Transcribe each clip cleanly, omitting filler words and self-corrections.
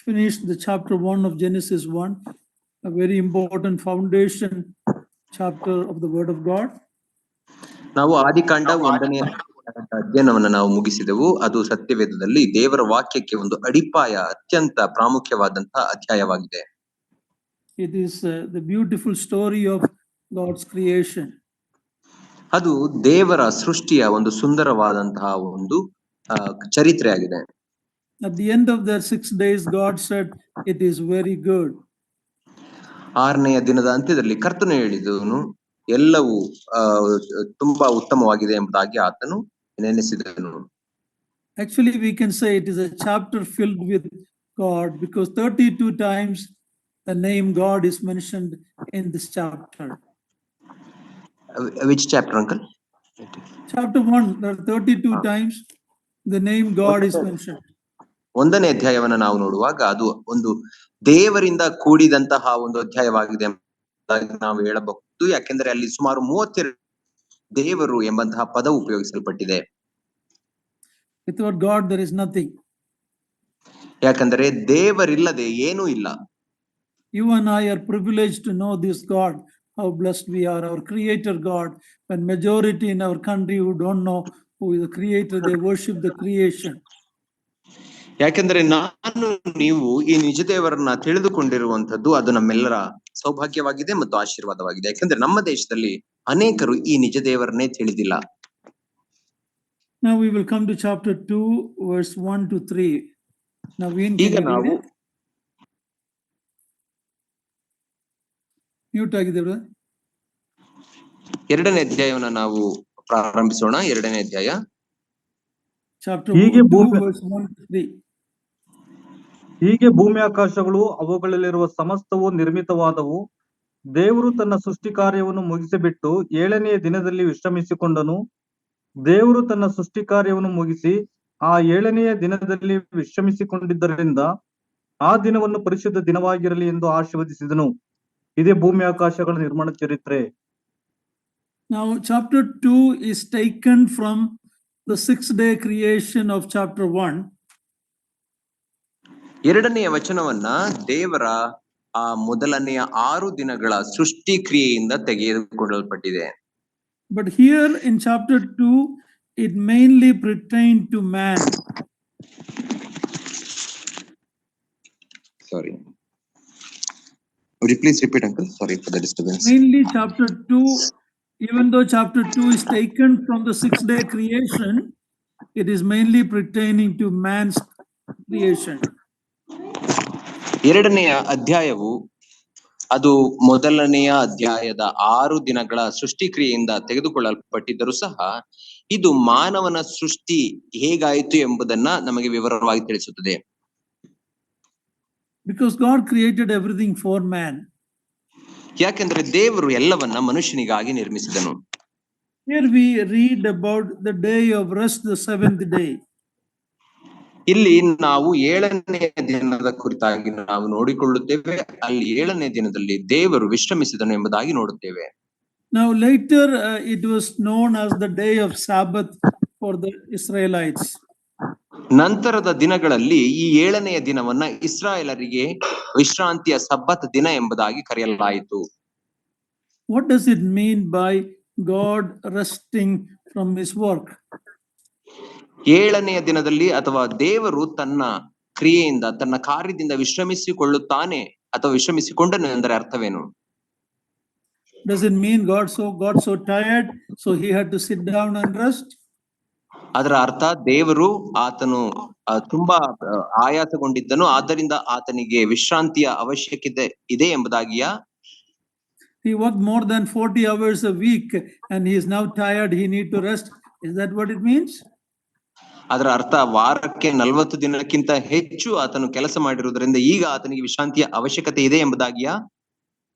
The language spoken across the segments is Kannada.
finished the chapter 1 of Genesis 1, a very important foundation chapter of the Word of God. ನಾವು ಆದಿಕಾಂಡ 1ನೇ ಅಧ್ಯಯನವನ್ನು ನಾವು ಮುಗಿಸಿದೆವು. ಅದು ಸತ್ಯವೇದದಲ್ಲಿ ದೇವರ ವಾಕ್ಯಕ್ಕೆ ಒಂದು ಅಡಿಪಾಯ, ಅತ್ಯಂತ ಪ್ರಾಮುಖ್ಯವಾದಂತಹ ಅಧ್ಯಾಯವಾಗಿದೆ. It is the beautiful story of God's creation. ಅದು ದೇವರ ಸೃಷ್ಟಿಯ ಒಂದು ಸುಂದರವಾದಂತಹ ಒಂದು ಚರಿತ್ರೆಯಾಗಿದೆ. At the end of the 6 days, God said, "It is very good." 6ನೆಯ ದಿನದ ಅಂತ್ಯದಲ್ಲಿ ಕರ್ತನು ಹೇಳಿದನು, ಎಲ್ಲವೂ ತುಂಬಾ ಉತ್ತಮವಾಗಿದೆ ಎಂಬುದಾಗಿ ಆತನು ನೆನೆಸಿದನು. Actually, we can say it is a chapter filled with God because 32 times the name God is mentioned in this chapter. Which chapter, uncle? Chapter 1, there are 32 times the name God is mentioned. 1ನೇ ಅಧ್ಯಾಯವನ್ನು ನಾವು ನೋಡುವಾಗ ಅದು ಒಂದು ದೇವರಿಂದ ಕೂಡಿದಂತಹ ಒಂದು ಅಧ್ಯಾಯವಾಗಿದೆ ನಾವು ಹೇಳಬಹುದು. ಯಾಕೆಂದ್ರೆ ಅಲ್ಲಿ ಸುಮಾರು 32 ದೇವರು ಎಂಬಂತಹ ಪದ ಉಪಯೋಗಿಸಲ್ಪಟ್ಟಿದೆ. Without God there is nothing. ಯಾಕಂದ್ರೆ ದೇವರಿಲ್ಲದೆ ಏನೂ ಇಲ್ಲ. You and I are privileged to know this God, how blessed we are, our creator God. When majority in our country who don't know who is the creator, they worship the creation. ಯಾಕೆಂದ್ರೆ ನಾನು ನೀವು ಈ ನಿಜ ದೇವರನ್ನ ತಿಳಿದುಕೊಂಡಿರುವಂತದ್ದು ಅದು ನಮ್ಮೆಲ್ಲರ ಸೌಭಾಗ್ಯವಾಗಿದೆ ಮತ್ತು ಆಶೀರ್ವಾದವಾಗಿದೆ. ಯಾಕೆಂದ್ರೆ ನಮ್ಮ ದೇಶದಲ್ಲಿ ಅನೇಕರು ಈ ನಿಜ ದೇವರನ್ನೇ ತಿಳಿದಿಲ್ಲ. Now we will come to chapter 2 verse 1 to 3. Naveen, ಈಗ ನಾವು ಮ್ಯೂಟ್ ಆಗಿದ್ದೇವೆ. 2ನೇ ಅಧ್ಯಾಯವನ್ನು ನಾವು ಪ್ರಾರಂಭಿಸೋಣ. 2ನೇ ಅಧ್ಯಾಯ chapter 2 verse 1 to 3. ಹೀಗೆ ಭೂಮಿ ಆಕಾಶಗಳು ಅವುಗಳಲ್ಲಿರುವ ಸಮಸ್ತವು ನಿರ್ಮಿತವಾದವು. ದೇವರು ತನ್ನ ಸೃಷ್ಟಿ ಕಾರ್ಯವನ್ನು ಮುಗಿಸಿಬಿಟ್ಟು 7ನೆಯ ದಿನದಲ್ಲಿ ವಿಶ್ರಮಿಸಿಕೊಂಡನು. ದೇವರು ತನ್ನ ಸೃಷ್ಟಿ ಕಾರ್ಯವನ್ನು ಮುಗಿಸಿ ಆ 7ನೆಯ ದಿನದಲ್ಲಿ ವಿಶ್ರಮಿಸಿಕೊಂಡಿದ್ದರಿಂದ ಆ ದಿನವನ್ನು ಪರಿಶುದ್ಧ ದಿನವಾಗಿರಲಿ ಎಂದು ಆಶೀರ್ವದಿಸಿದನು. ಇದೇ ಭೂಮಿ ಆಕಾಶಗಳ ನಿರ್ಮಾಣ ಚರಿತ್ರೆ. Now chapter 2 is taken from the 6-day creation of chapter 1. 2ನೆಯ ವಚನವನ್ನ ದೇವರ ಆ ಮೊದಲನೆಯ 6 ದಿನಗಳ ಸೃಷ್ಟಿ ಕ್ರಿಯೆಯಿಂದ ತೆಗೆದುಕೊಳ್ಳಲ್ಪಟ್ಟಿದೆ. But here in chapter 2 it mainly pertained to man. Sorry, would you please repeat, uncle? Sorry for the disturbance. Mainly chapter 2, even though chapter 2 is taken from the 6-day creation, it is mainly pertaining to man's creation. 2ನೆಯ ಅಧ್ಯಾಯವು ಅದು ಮೊದಲನೆಯ ಅಧ್ಯಾಯದ 6 ದಿನಗಳ ಸೃಷ್ಟಿ ಕ್ರಿಯೆಯಿಂದ ತೆಗೆದುಕೊಳ್ಳಲ್ಪಟ್ಟಿದ್ದರೂ ಸಹ ಇದು ಮಾನವನ ಸೃಷ್ಟಿ ಹೇಗಾಯಿತು ಎಂಬುದನ್ನ ನಮಗೆ ವಿವರವಾಗಿ ತಿಳಿಸುತ್ತದೆ. Because God created everything for man. ಯಾಕೆಂದ್ರೆ ದೇವರು ಎಲ್ಲವನ್ನ ಮನುಷ್ಯನಿಗಾಗಿ ನಿರ್ಮಿಸಿದನು. Here we read about the day of rest, the 7th day. ಇಲ್ಲಿ ನಾವು 7ನೇ ದಿನದ ಕುರಿತಾಗಿ ನಾವು ನೋಡಿಕೊಳ್ಳುತ್ತೇವೆ. ಅಲ್ಲಿ 7ನೇ ದಿನದಲ್ಲಿ ದೇವರು ವಿಶ್ರಮಿಸಿದನು ಎಂಬುದಾಗಿ ನೋಡುತ್ತೇವೆ. Now later it was known as the day of Sabbath for the Israelites. ನಂತರದ ದಿನಗಳಲ್ಲಿ ಈ 7ನೆಯ ದಿನವನ್ನ ಇಸ್ರಾಯೇಲರಿಗೆ ವಿಶ್ರಾಂತಿಯ ಸಬ್ಬತ್ ದಿನ ಎಂಬುದಾಗಿ ಕರೆಯಲಾಯಿತು. What does it mean by God resting from his work? 7ನೆಯ ದಿನದಲ್ಲಿ ಅಥವಾ ದೇವರು ತನ್ನ ಕ್ರಿಯೆಯಿಂದ ತನ್ನ ಕಾರ್ಯದಿಂದ ವಿಶ್ರಮಿಸಿಕೊಳ್ಳುತ್ತಾನೆ ಅಥವಾ ವಿಶ್ರಮಿಸಿಕೊಂಡನು ಎಂದರೆ ಅರ್ಥವೇನು? Does it mean God got so tired so he had to sit down and rest? ಅದರ ಅರ್ಥ ದೇವರು ಆತನು ತುಂಬಾ ಆಯಾಸಗೊಂಡಿದ್ದನು, ಆದ್ದರಿಂದ ಆತನಿಗೆ ವಿಶ್ರಾಂತಿಯ ಅವಶ್ಯಕತೆ ಇದೆ ಎಂಬುದಾಗಿಯಾ? He worked more than 40 hours a week and he is now tired, he need to rest. Is that what it means? ಅದರ ಅರ್ಥ ವಾರಕ್ಕೆ 40 ದಿನಕ್ಕಿಂತ ಹೆಚ್ಚು ಆತನು ಕೆಲಸ ಮಾಡಿರುವುದರಿಂದ ಈಗ ಆತನಿಗೆ ವಿಶ್ರಾಂತಿಯ ಅವಶ್ಯಕತೆ ಇದೆ ಎಂಬುದಾಗಿಯಾ?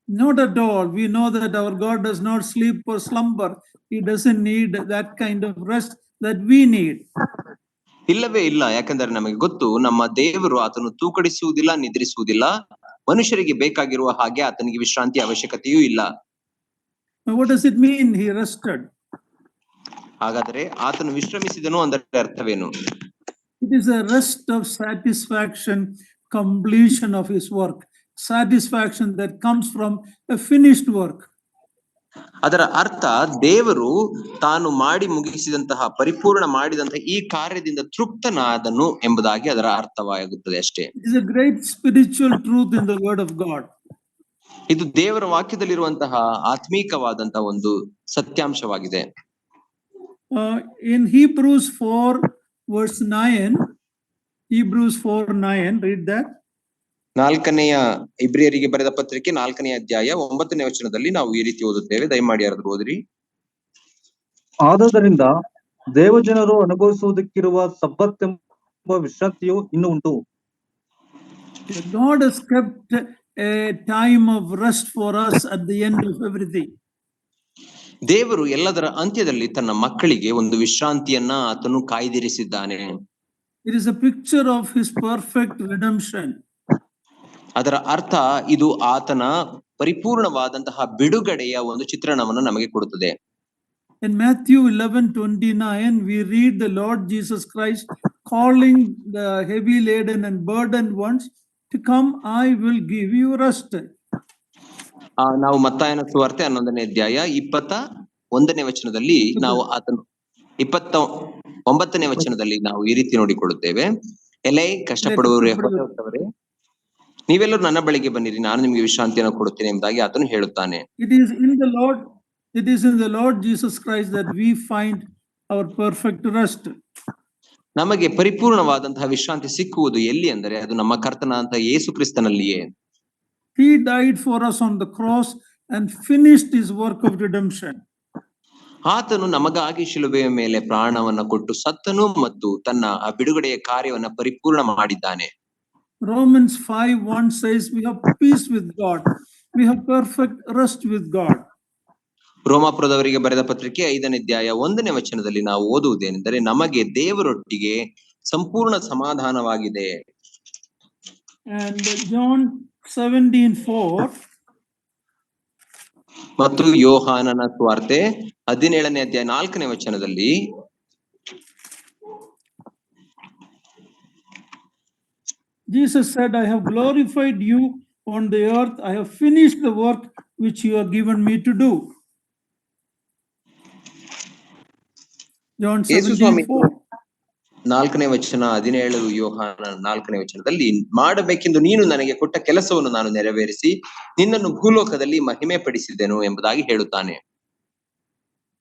Not at all. We know that our God does not sleep or slumber. He doesn't need that kind of rest that we need. ಇಲ್ಲವೇ ಇಲ್ಲ. ಯಾಕಂದ್ರೆ ನಮಗೆ ಗೊತ್ತು ನಮ್ಮ ದೇವರು ಆತನು ತೂಕಡಿಸುವುದಿಲ್ಲ, ನಿದ್ರಿಸುವುದಿಲ್ಲ. ಮನುಷ್ಯರಿಗೆ ಬೇಕಾಗಿರುವ ಹಾಗೆ ಆತನಿಗೆ ವಿಶ್ರಾಂತಿಯ ಅವಶ್ಯಕತೆಯೂ ಇಲ್ಲ. What does it mean he rested? ಹಾಗಾದರೆ ಆತನು ವಿಶ್ರಮಿಸಿದನು ಅಂದರೆ ಅರ್ಥವೇನು? It is a rest of satisfaction completion of his work, satisfaction that comes from a finished work. ಅದರ ಅರ್ಥ ದೇವರು ತಾನು ಮಾಡಿ ಮುಗಿಸಿದಂತಹ ಪರಿಪೂರ್ಣ ಮಾಡಿದಂತಹ ಈ ಕಾರ್ಯದಿಂದ ತೃಪ್ತನಾದನು ಎಂಬುದಾಗಿ ಅದರ ಅರ್ಥವಾಗುತ್ತದೆ ಅಷ್ಟೇ. It is a great spiritual truth in the word of God. ಇದು ದೇವರ ವಾಕ್ಯದಲ್ಲಿರುವಂತಹ ಆತ್ಮೀಕವಾದಂತಹ ಒಂದು ಸತ್ಯಾಂಶವಾಗಿದೆ. In Hebrews 4 verse 9, Hebrews 4:9, read that. ನಾಲ್ಕನೆಯ ಇಬ್ರಿಯರಿಗೆ ಬರೆದ ಪತ್ರಿಕೆ 4ನೇ ಅಧ್ಯಾಯ 9ನೇ ವಚನದಲ್ಲಿ ನಾವು ಈ ರೀತಿ ಓದುತ್ತೇವೆ. ದಯಮಾಡಿ ಯಾರಾದ್ರೂ ಓದಿರಿ. ಆದುದರಿಂದ ದೇವಜನರು ಅನುಭವಿಸುವುದಕ್ಕಿರುವ ಸಬ್ಬತ್ ಎಂಬ ವಿಶ್ರಾಂತಿಯು ಇನ್ನೂ ಉಂಟು. God has kept a time of rest for us at the end of everything. ದೇವರು ಎಲ್ಲದರ ಅಂತ್ಯದಲ್ಲಿ ತನ್ನ ಮಕ್ಕಳಿಗೆ ಒಂದು ವಿಶ್ರಾಂತಿಯನ್ನ ಆತನು ಕಾಯ್ದಿರಿಸಿದ್ದಾನೆ. It is a picture of his perfect redemption. ಅದರ ಅರ್ಥ ಇದು ಆತನ ಪರಿಪೂರ್ಣವಾದಂತಹ ಬಿಡುಗಡೆಯ ಒಂದು ಚಿತ್ರಣವನ್ನು ನಮಗೆ ಕೊಡುತ್ತದೆ. In Matthew 11:29, we read the Lord Jesus Christ calling the heavy laden and burdened ones to come, I will give you rest. ನಾವು ಮತ್ತಾಯನ ಸುವಾರ್ತೆ 11ನೇ ಅಧ್ಯಾಯ 21ನೇ ವಚನದಲ್ಲಿ ನಾವು ಆತನು 29ನೇ ವಚನದಲ್ಲಿ ನಾವು ಈ ರೀತಿ ನೋಡಿಕೊಳ್ಳುತ್ತೇವೆ. ಎಲೆ ಕಷ್ಟಪಡುವವರೇ ಹೊರಟವರೇ ನೀವೆಲ್ಲರೂ ನನ್ನ ಬಳಿಗೆ ಬನ್ನಿರಿ, ನಾನು ನಿಮಗೆ ವಿಶ್ರಾಂತಿಯನ್ನು ಕೊಡುತ್ತೇನೆ ಎಂಬುದಾಗಿ ಆತನು ಹೇಳುತ್ತಾನೆ. It is in the Lord Jesus Christ that we find our perfect rest. ನಮಗೆ ಪರಿಪೂರ್ಣವಾದಂತಹ ವಿಶ್ರಾಂತಿ ಸಿಕ್ಕುವುದು ಎಲ್ಲಿ ಅಂದರೆ ಅದು ನಮ್ಮ ಕರ್ತನಾದಂತಹ ಯೇಸು ಕ್ರಿಸ್ತನಲ್ಲಿಯೇ. He died for us on the cross and finished his work of redemption. ಆತನು ನಮಗಾಗಿ ಶಿಲುಬೆಯ ಮೇಲೆ ಪ್ರಾಣವನ್ನ ಕೊಟ್ಟು ಸತ್ತನು ಮತ್ತು ತನ್ನ ಆ ಬಿಡುಗಡೆಯ ಕಾರ್ಯವನ್ನ ಪರಿಪೂರ್ಣ ಮಾಡಿದ್ದಾನೆ. Romans 5:1 says we have peace with God. We have perfect rest with God. ರೋಮಾಪುರದವರಿಗೆ ಬರೆದ ಪತ್ರಿಕೆ 5ನೇ ಅಧ್ಯಾಯ 1ನೇ ವಚನದಲ್ಲಿ ನಾವು ಓದುವುದೇನೆಂದರೆ ನಮಗೆ ದೇವರೊಟ್ಟಿಗೆ ಸಂಪೂರ್ಣ ಸಮಾಧಾನವಾಗಿದೆ. And John 17:4 ಮತ್ತು ಯೋಹಾನನ ಸುವಾರ್ತೆ 17ನೇ ಅಧ್ಯಾಯ 4ನೇ ವಚನದಲ್ಲಿ Jesus said, I have glorified you on the earth. I have finished the work which you have given me to do. John 17:4. 4ನೇ ವಚನ 17 ಯೋಹಾನ 4ನೇ ವಚನದಲ್ಲಿ ಮಾಡಬೇಕೆಂದು ನೀನು ನನಗೆ ಕೊಟ್ಟ ಕೆಲಸವನ್ನು ನಾನು ನೆರವೇರಿಸಿ ನಿನ್ನನ್ನು ಭೂಲೋಕದಲ್ಲಿ ಮಹಿಮೆ ಪಡಿಸಿದೆನು ಎಂಬುದಾಗಿ ಹೇಳುತ್ತಾನೆ.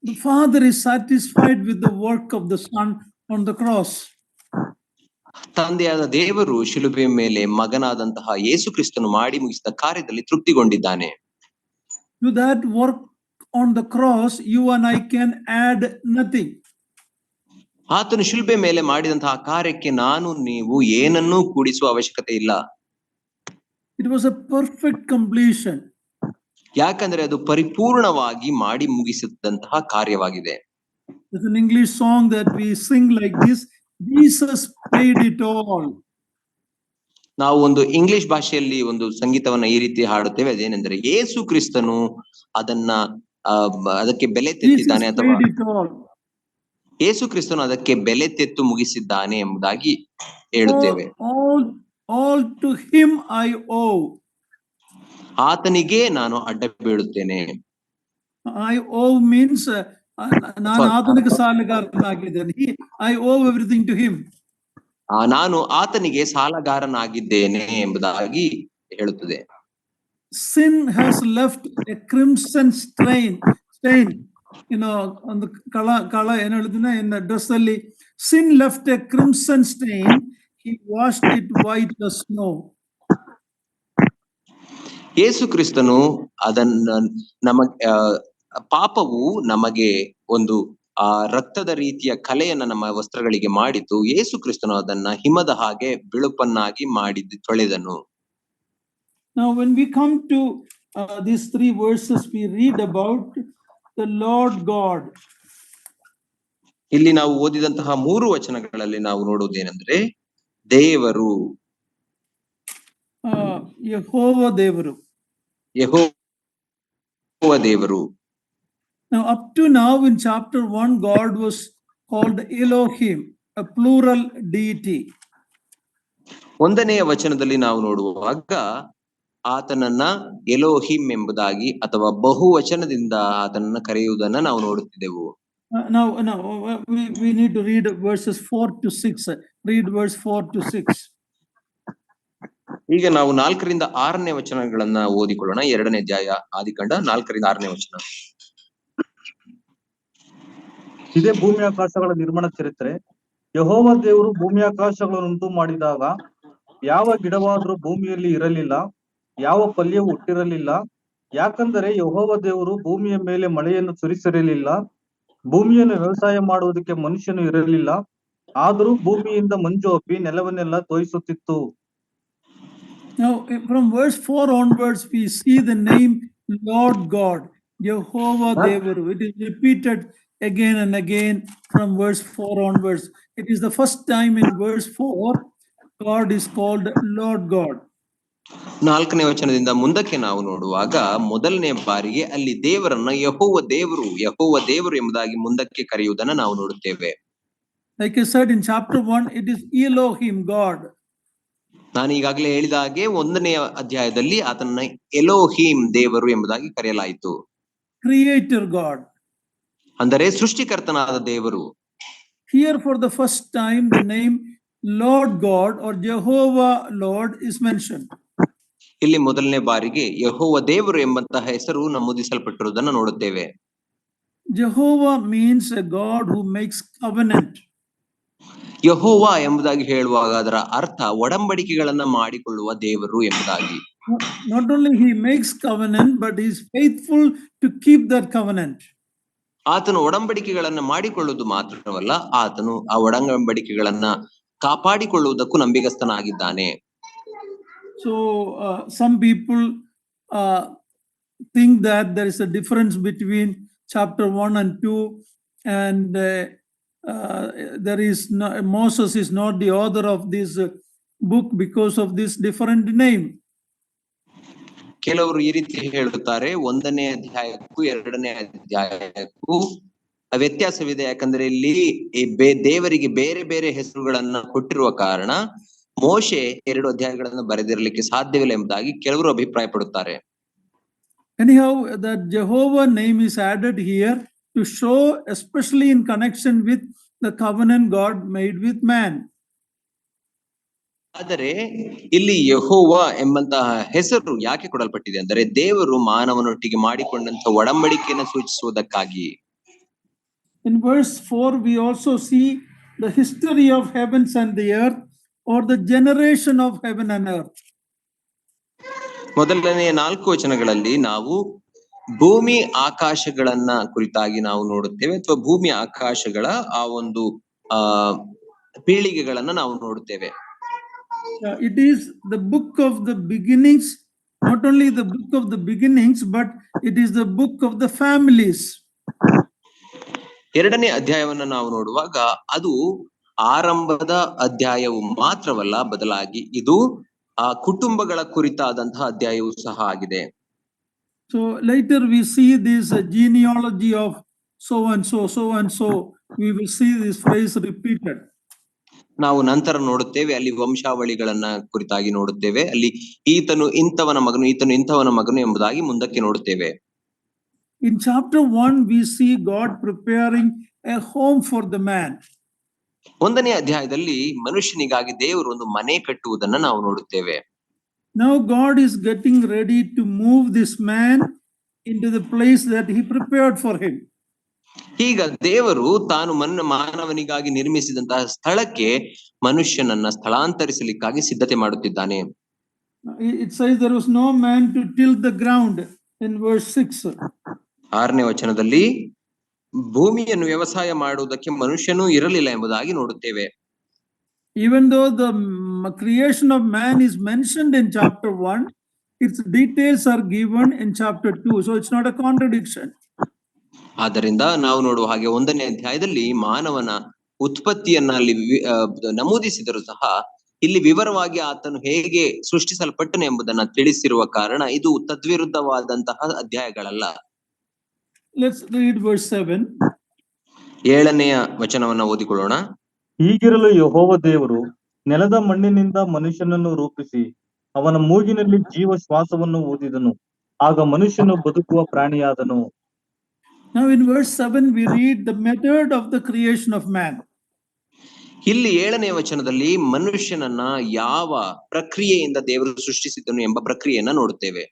The Father is satisfied with the work of the Son on the cross. ತಂದೆಯಾದ ದೇವರು ಶಿಲುಬೆಯ ಮೇಲೆ ಮಗನಾದಂತಹ ಯೇಸು ಕ್ರಿಸ್ತನು ಮಾಡಿ ಮುಗಿಸಿದ ಕಾರ್ಯದಲ್ಲಿ ತೃಪ್ತಿಗೊಂಡಿದ್ದಾನೆ. To that work on the cross, you and I can add nothing. ಆತನು ಶಿಲುಬೆ ಮೇಲೆ ಮಾಡಿದಂತಹ ಕಾರ್ಯಕ್ಕೆ ನಾನು ನೀವು ಏನನ್ನೂ ಕೂಡಿಸುವ ಅವಶ್ಯಕತೆ ಇಲ್ಲ. It was a perfect completion. ಯಾಕಂದ್ರೆ ಅದು ಪರಿಪೂರ್ಣವಾಗಿ ಮಾಡಿ ಮುಗಿಸಿದಂತಹ ಕಾರ್ಯವಾಗಿದೆ. There's an English song that we sing like this, Jesus paid it all. ನಾವು ಒಂದು ಇಂಗ್ಲಿಷ್ ಭಾಷೆಯಲ್ಲಿ ಒಂದು ಸಂಗೀತವನ್ನ ಈ ರೀತಿ ಹಾಡುತ್ತೇವೆ, ಅದೇನೆಂದರೆ ಯೇಸು ಕ್ರಿಸ್ತನು ಅದನ್ನ ಅದಕ್ಕೆ ಬೆಲೆ ತೆತ್ತಿದ್ದಾನೆ ಅಥವಾ ಯೇಸು ಕ್ರಿಸ್ತನು ಅದಕ್ಕೆ ಬೆಲೆ ತೆತ್ತು ಮುಗಿಸಿದ್ದಾನೆ ಎಂಬುದಾಗಿ ಹೇಳುತ್ತೇವೆ. All to him I owe. ಆತನಿಗೆ ನಾನು ಅಡ್ಡ ಬೀಳುತ್ತೇನೆ. I owe means ನಾನು ಆತನಿಗೆ ಸಾಲಗಾರನಾಗಿದ್ದೇನೆ. I owe everything to him. ನಾನು ಆತನಿಗೆ ಸಾಲಗಾರನಾಗಿದ್ದೇನೆ ಎಂಬುದಾಗಿ ಹೇಳುತ್ತದೆ. Sin has left a crimson stain. ಒಂದು ಕಳ ಏನ್ ಹೇಳಿದ್ರೆ in the dress ಅಲ್ಲಿ sin left a crimson stain, he washed it white as snow. ಯೇಸು ಕ್ರಿಸ್ತನು ಅದನ್ನ ಪಾಪವು ನಮಗೆ ಒಂದು ರಕ್ತದ ರೀತಿಯ ಕಲೆಯನ್ನ ನಮ್ಮ ವಸ್ತ್ರಗಳಿಗೆ ಮಾಡಿತು. ಯೇಸು ಕ್ರಿಸ್ತನು ಅದನ್ನ ಹಿಮದ ಹಾಗೆ ಬಿಳುಪನ್ನಾಗಿ ತೊಳೆದನು. Now when we come to these 3 verses, we read about the Lord God. ಇಲ್ಲಿ ನಾವು ಓದಿದಂತಹ 3 ವಚನಗಳಲ್ಲಿ ನಾವು ನೋಡುವುದೇನೆಂದ್ರೆ ದೇವರು, ಯೆಹೋವ ದೇವರು. Now up to now in chapter 1, God was called Elohim, a plural deity. ಒಂದನೆಯ ವಚನದಲ್ಲಿ ನಾವು ನೋಡುವಾಗ ಆತನನ್ನ ಎಲೋಹಿಮ್ ಎಂಬುದಾಗಿ ಅಥವಾ ಬಹುವಚನದಿಂದ ಆತನನ್ನ ಕರೆಯುವುದನ್ನ ನಾವು ನೋಡುತ್ತಿದ್ದೆವು. Now, we need to read verses 4 to 6. Read verse 4 to 6. ಈಗ ನಾವು 4ರಿಂದ 6ನೇ ವಚನಗಳನ್ನ ಓದಿಕೊಳ್ಳೋಣ. 2ನೇ ಅಧ್ಯಾಯ ಆದಿಕಾಂಡ 4ರಿಂದ 6ನೇ ವಚನ. ಇದೇ ಭೂಮಿ ಆಕಾಶಗಳ ನಿರ್ಮಾಣ ಚರಿತ್ರೆ. ಯೆಹೋವ ದೇವರು ಭೂಮಿ ಆಕಾಶಗಳನ್ನುಂಟು ಮಾಡಿದಾಗ ಯಾವ ಗಿಡವಾದರೂ ಭೂಮಿಯಲ್ಲಿ ಇರಲಿಲ್ಲ, ಯಾವ ಪಲ್ಯವೂ ಹುಟ್ಟಿರಲಿಲ್ಲ. ಯಾಕಂದರೆ ಯೆಹೋವ ದೇವರು ಭೂಮಿಯ ಮೇಲೆ ಮಳೆಯನ್ನು ಸುರಿಸಿರಲಿಲ್ಲ, ಭೂಮಿಯನ್ನು ವ್ಯವಸಾಯ ಮಾಡುವುದಕ್ಕೆ ಮನುಷ್ಯನು ಇರಲಿಲ್ಲ. ಆದರೂ ಭೂಮಿಯಿಂದ ಮಂಜು ಅಪ್ಪಿ ನೆಲವನ್ನೆಲ್ಲ ತೋಯಿಸುತ್ತಿತ್ತು. Now, from verse 4 onwards, we see the name Lord God, Jehovah Devaru. It is repeated again and again from verse 4 onwards. It is the first time in verse 4, God is called Lord God. 4ನೇ ವಚನದಿಂದ ಮುಂದಕ್ಕೆ ನಾವು ನೋಡುವಾಗ ಮೊದಲನೇ ಬಾರಿಗೆ ಅಲ್ಲಿ ದೇವರನ್ನ ಯೆಹೋವ ದೇವರು ಎಂಬುದಾಗಿ ಮುಂದಕ್ಕೆ ಕರೆಯುವುದನ್ನ ನಾವು ನೋಡುತ್ತೇವೆ. Like I said in chapter 1, it is Elohim, God. ನಾನು ಈಗಾಗಲೇ ಹೇಳಿದ ಹಾಗೆ 1ನೇ ಅಧ್ಯಾಯದಲ್ಲಿ ಆತನ ಎಲೋಹಿಮ್ ದೇವರು ಎಂಬುದಾಗಿ ಕರೆಯಲಾಯಿತು. Creator God. ಅಂದರೆ ಸೃಷ್ಟಿಕರ್ತನಾದ ದೇವರು. Here for the first time the name Lord God or Jehovah Lord is mentioned. ಇಲ್ಲಿ ಮೊದಲನೇ ಬಾರಿಗೆ ಯೆಹೋವ ದೇವರು ಎಂಬಂತಹ ಹೆಸರು ನಮೂದಿಸಲ್ಪಟ್ಟಿರುವುದನ್ನು ನೋಡುತ್ತೇವೆ. Jehovah means a God who makes covenant. ಯೆಹೋವ ಎಂಬುದಾಗಿ ಹೇಳುವಾಗ ಅದರ ಅರ್ಥ ಒಡಂಬಡಿಕೆಗಳನ್ನ ಮಾಡಿಕೊಳ್ಳುವ ದೇವರು ಎಂಬುದಾಗಿ. Not only he makes covenant, but he is faithful to keep that covenant. ಆತನು ಒಡಂಬಡಿಕೆಗಳನ್ನ ಮಾಡಿಕೊಳ್ಳುವುದು ಮಾತ್ರವಲ್ಲ, ಆತನು ಆ ಒಡಂಬಡಿಕೆಗಳನ್ನ ಕಾಪಾಡಿಕೊಳ್ಳುವುದಕ್ಕೂ ನಂಬಿಗಸ್ತನಾಗಿದ್ದಾನೆ. So some people think that there is a difference between chapter 1 and 2, and there is no, Moses is not the author of this book because of this different name. ಕೆಲವರು ಈ ರೀತಿ ಹೇಳುತ್ತಾರೆ, 1ನೇ ಅಧ್ಯಾಯಕ್ಕೂ 2ನೇ ಅಧ್ಯಾಯಕ್ಕೂ ವ್ಯತ್ಯಾಸವಿದೆ. ಯಾಕಂದ್ರೆ ಇಲ್ಲಿ ದೇವರಿಗೆ ಬೇರೆ ಬೇರೆ ಹೆಸರುಗಳನ್ನ ಕೊಟ್ಟಿರುವ ಕಾರಣ ಮೋಶೆ 2 ಅಧ್ಯಾಯಗಳನ್ನು ಬರೆದಿರಲಿಕ್ಕೆ ಸಾಧ್ಯವಿಲ್ಲ ಎಂಬುದಾಗಿ ಕೆಲವರು ಅಭಿಪ್ರಾಯ ಪಡುತ್ತಾರೆ. Anyhow, that Jehovah name is added here to show, especially in connection with the covenant God made with man. ಆದರೆ ಇಲ್ಲಿ ಯೆಹೋವ ಎಂಬಂತಹ ಹೆಸರು ಯಾಕೆ ಕೊಡಲ್ಪಟ್ಟಿದೆ ಅಂದರೆ ದೇವರು ಮಾನವನೊಟ್ಟಿಗೆ ಮಾಡಿಕೊಂಡಂತಹ ಒಡಂಬಡಿಕೆಯನ್ನು ಸೂಚಿಸುವುದಕ್ಕಾಗಿ. In verse 4, we also see the history of heavens and the earth, or the generation of heaven and earth. ಮೊದಲನೇ 4 ವಚನಗಳಲ್ಲಿ ನಾವು ಭೂಮಿ ಆಕಾಶಗಳನ್ನ ಕುರಿತಾಗಿ ನಾವು ನೋಡುತ್ತೇವೆ, ಅಥವಾ ಭೂಮಿ ಆಕಾಶಗಳ ಆ ಒಂದು ಪೀಳಿಗೆಗಳನ್ನ ನಾವು ನೋಡುತ್ತೇವೆ. It is the book of the beginnings, not only the book of the beginnings, but it is the book of the families. 2ನೇ ಅಧ್ಯಾಯವನ್ನು ನಾವು ನೋಡುವಾಗ ಅದು ಆರಂಭದ ಅಧ್ಯಾಯವು ಮಾತ್ರವಲ್ಲ, ಬದಲಾಗಿ ಇದು ಆ ಕುಟುಂಬಗಳ ಕುರಿತಾದಂತಹ ಅಧ್ಯಾಯವೂ ಸಹ ಆಗಿದೆ. So later we see this genealogy of so and so, so and so. We will see this phrase repeated. ನಾವು ನಂತರ ನೋಡುತ್ತೇವೆ, ಅಲ್ಲಿ ವಂಶಾವಳಿಗಳನ್ನ ಕುರಿತಾಗಿ ನೋಡುತ್ತೇವೆ. ಅಲ್ಲಿ ಈತನು ಇಂಥವನ ಮಗನು, ಈತನು ಇಂಥವನ ಮಗನು ಎಂಬುದಾಗಿ ಮುಂದಕ್ಕೆ ನೋಡುತ್ತೇವೆ. In chapter 1, we see God preparing a home for the man. 1ನೇ ಅಧ್ಯಾಯದಲ್ಲಿ ಮನುಷ್ಯನಿಗಾಗಿ ದೇವರು ಒಂದು ಮನೆ ಕಟ್ಟುವುದನ್ನ ನಾವು ನೋಡುತ್ತೇವೆ. Now God is getting ready to move this man into the place that he prepared for him. ಈಗ ದೇವರು ತಾನು ಮಾನವನಿಗಾಗಿ ನಿರ್ಮಿಸಿದಂತಹ ಸ್ಥಳಕ್ಕೆ ಮನುಷ್ಯನನ್ನ ಸ್ಥಳಾಂತರಿಸಲಿಕ್ಕಾಗಿ ಸಿದ್ಧತೆ ಮಾಡುತ್ತಿದ್ದಾನೆ. It says there was no man to till the ground in verse 6. 6ನೇ ವಚನದಲ್ಲಿ ಭೂಮಿಯನ್ನು ವ್ಯವಸಾಯ ಮಾಡುವುದಕ್ಕೆ ಮನುಷ್ಯನೂ ಇರಲಿಲ್ಲ ಎಂಬುದಾಗಿ ನೋಡುತ್ತೇವೆ. Even though the creation of man is mentioned in chapter 1, its details are given in chapter 2. So it's not a contradiction. ಆದ್ದರಿಂದ ನಾವು ನೋಡುವ ಹಾಗೆ 1ನೇ ಅಧ್ಯಾಯದಲ್ಲಿ ಮಾನವನ ಉತ್ಪತ್ತಿಯನ್ನ ಅಲ್ಲಿ ನಮೂದಿಸಿದರೂ ಸಹ ಇಲ್ಲಿ ವಿವರವಾಗಿ ಆತನು ಹೇಗೆ ಸೃಷ್ಟಿಸಲ್ಪಟ್ಟನು ಎಂಬುದನ್ನ ತಿಳಿಸಿರುವ ಕಾರಣ ಇದು ತದ್ವಿರುದ್ಧವಾದಂತಹ ಅಧ್ಯಾಯಗಳಲ್ಲ. Let's read verse 7. 7ನೇ ವಚನವನ್ನ ಓದಿಕೊಳ್ಳೋಣ. ಹೀಗಿರಲು ಯೆಹೋವ ದೇವರು ನೆಲದ ಮಣ್ಣಿನಿಂದ ಮನುಷ್ಯನನ್ನು ರೂಪಿಸಿ ಅವನ ಮೂಗಿನಲ್ಲಿ ಜೀವ ಶ್ವಾಸವನ್ನು ಊದಿದನು. ಆಗ ಮನುಷ್ಯನು ಬದುಕುವ ಪ್ರಾಣಿಯಾದನು. Now in verse 7 we read the method of the creation of man. ಇಲ್ಲಿ 7ನೇ ವಚನದಲ್ಲಿ ಮನುಷ್ಯನನ್ನ ಯಾವ ಪ್ರಕ್ರಿಯೆಯಿಂದ ದೇವರು ಸೃಷ್ಟಿಸಿದನು ಎಂಬ ಪ್ರಕ್ರಿಯೆಯನ್ನ ನೋಡುತ್ತೇವೆ.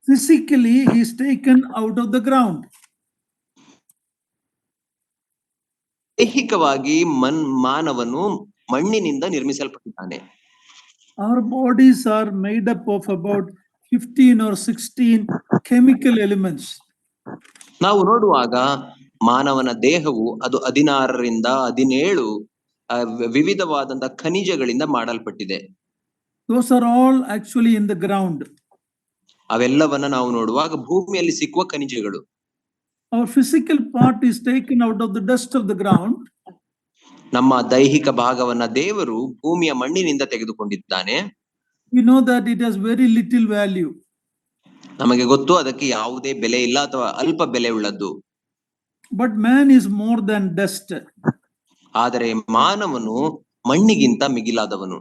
Physically he is taken out of the ground. ದೈಹಿಕವಾಗಿ ಮಾನವನು ಮಣ್ಣಿನಿಂದ ನಿರ್ಮಿಸಲ್ಪಟ್ಟಿದ್ದಾನೆ. Our bodies are made up of about 15 or 16 chemical elements. ನಾವು ನೋಡುವಾಗ ಮಾನವನ ದೇಹವು ಅದು 16ರಿಂದ 17 ವಿವಿಧವಾದಂತಹ ಖನಿಜಗಳಿಂದ ಮಾಡಲ್ಪಟ್ಟಿದೆ. Those are all actually in the ground. ಅವೆಲ್ಲವನ್ನ ನಾವು ನೋಡುವಾಗ ಭೂಮಿಯಲ್ಲಿ ಸಿಕ್ಕುವ ಖನಿಜಗಳು. Our physical part is taken out of the dust of the ground. ನಮ್ಮ ದೈಹಿಕ ಭಾಗವನ್ನ ದೇವರು ಭೂಮಿಯ ಮಣ್ಣಿನಿಂದ ತೆಗೆದುಕೊಂಡಿದ್ದಾನೆ. We know that it has very little value. ನಮಗೆ ಗೊತ್ತು ಅದಕ್ಕೆ ಯಾವುದೇ ಬೆಲೆ ಇಲ್ಲ ಅಥವಾ ಅಲ್ಪ ಬೆಲೆ ಉಳ್ಳದ್ದು. But man is more than dust. ಆದರೆ ಮಾನವನು ಮಣ್ಣಿಗಿಂತ ಮಿಗಿಲಾದವನು.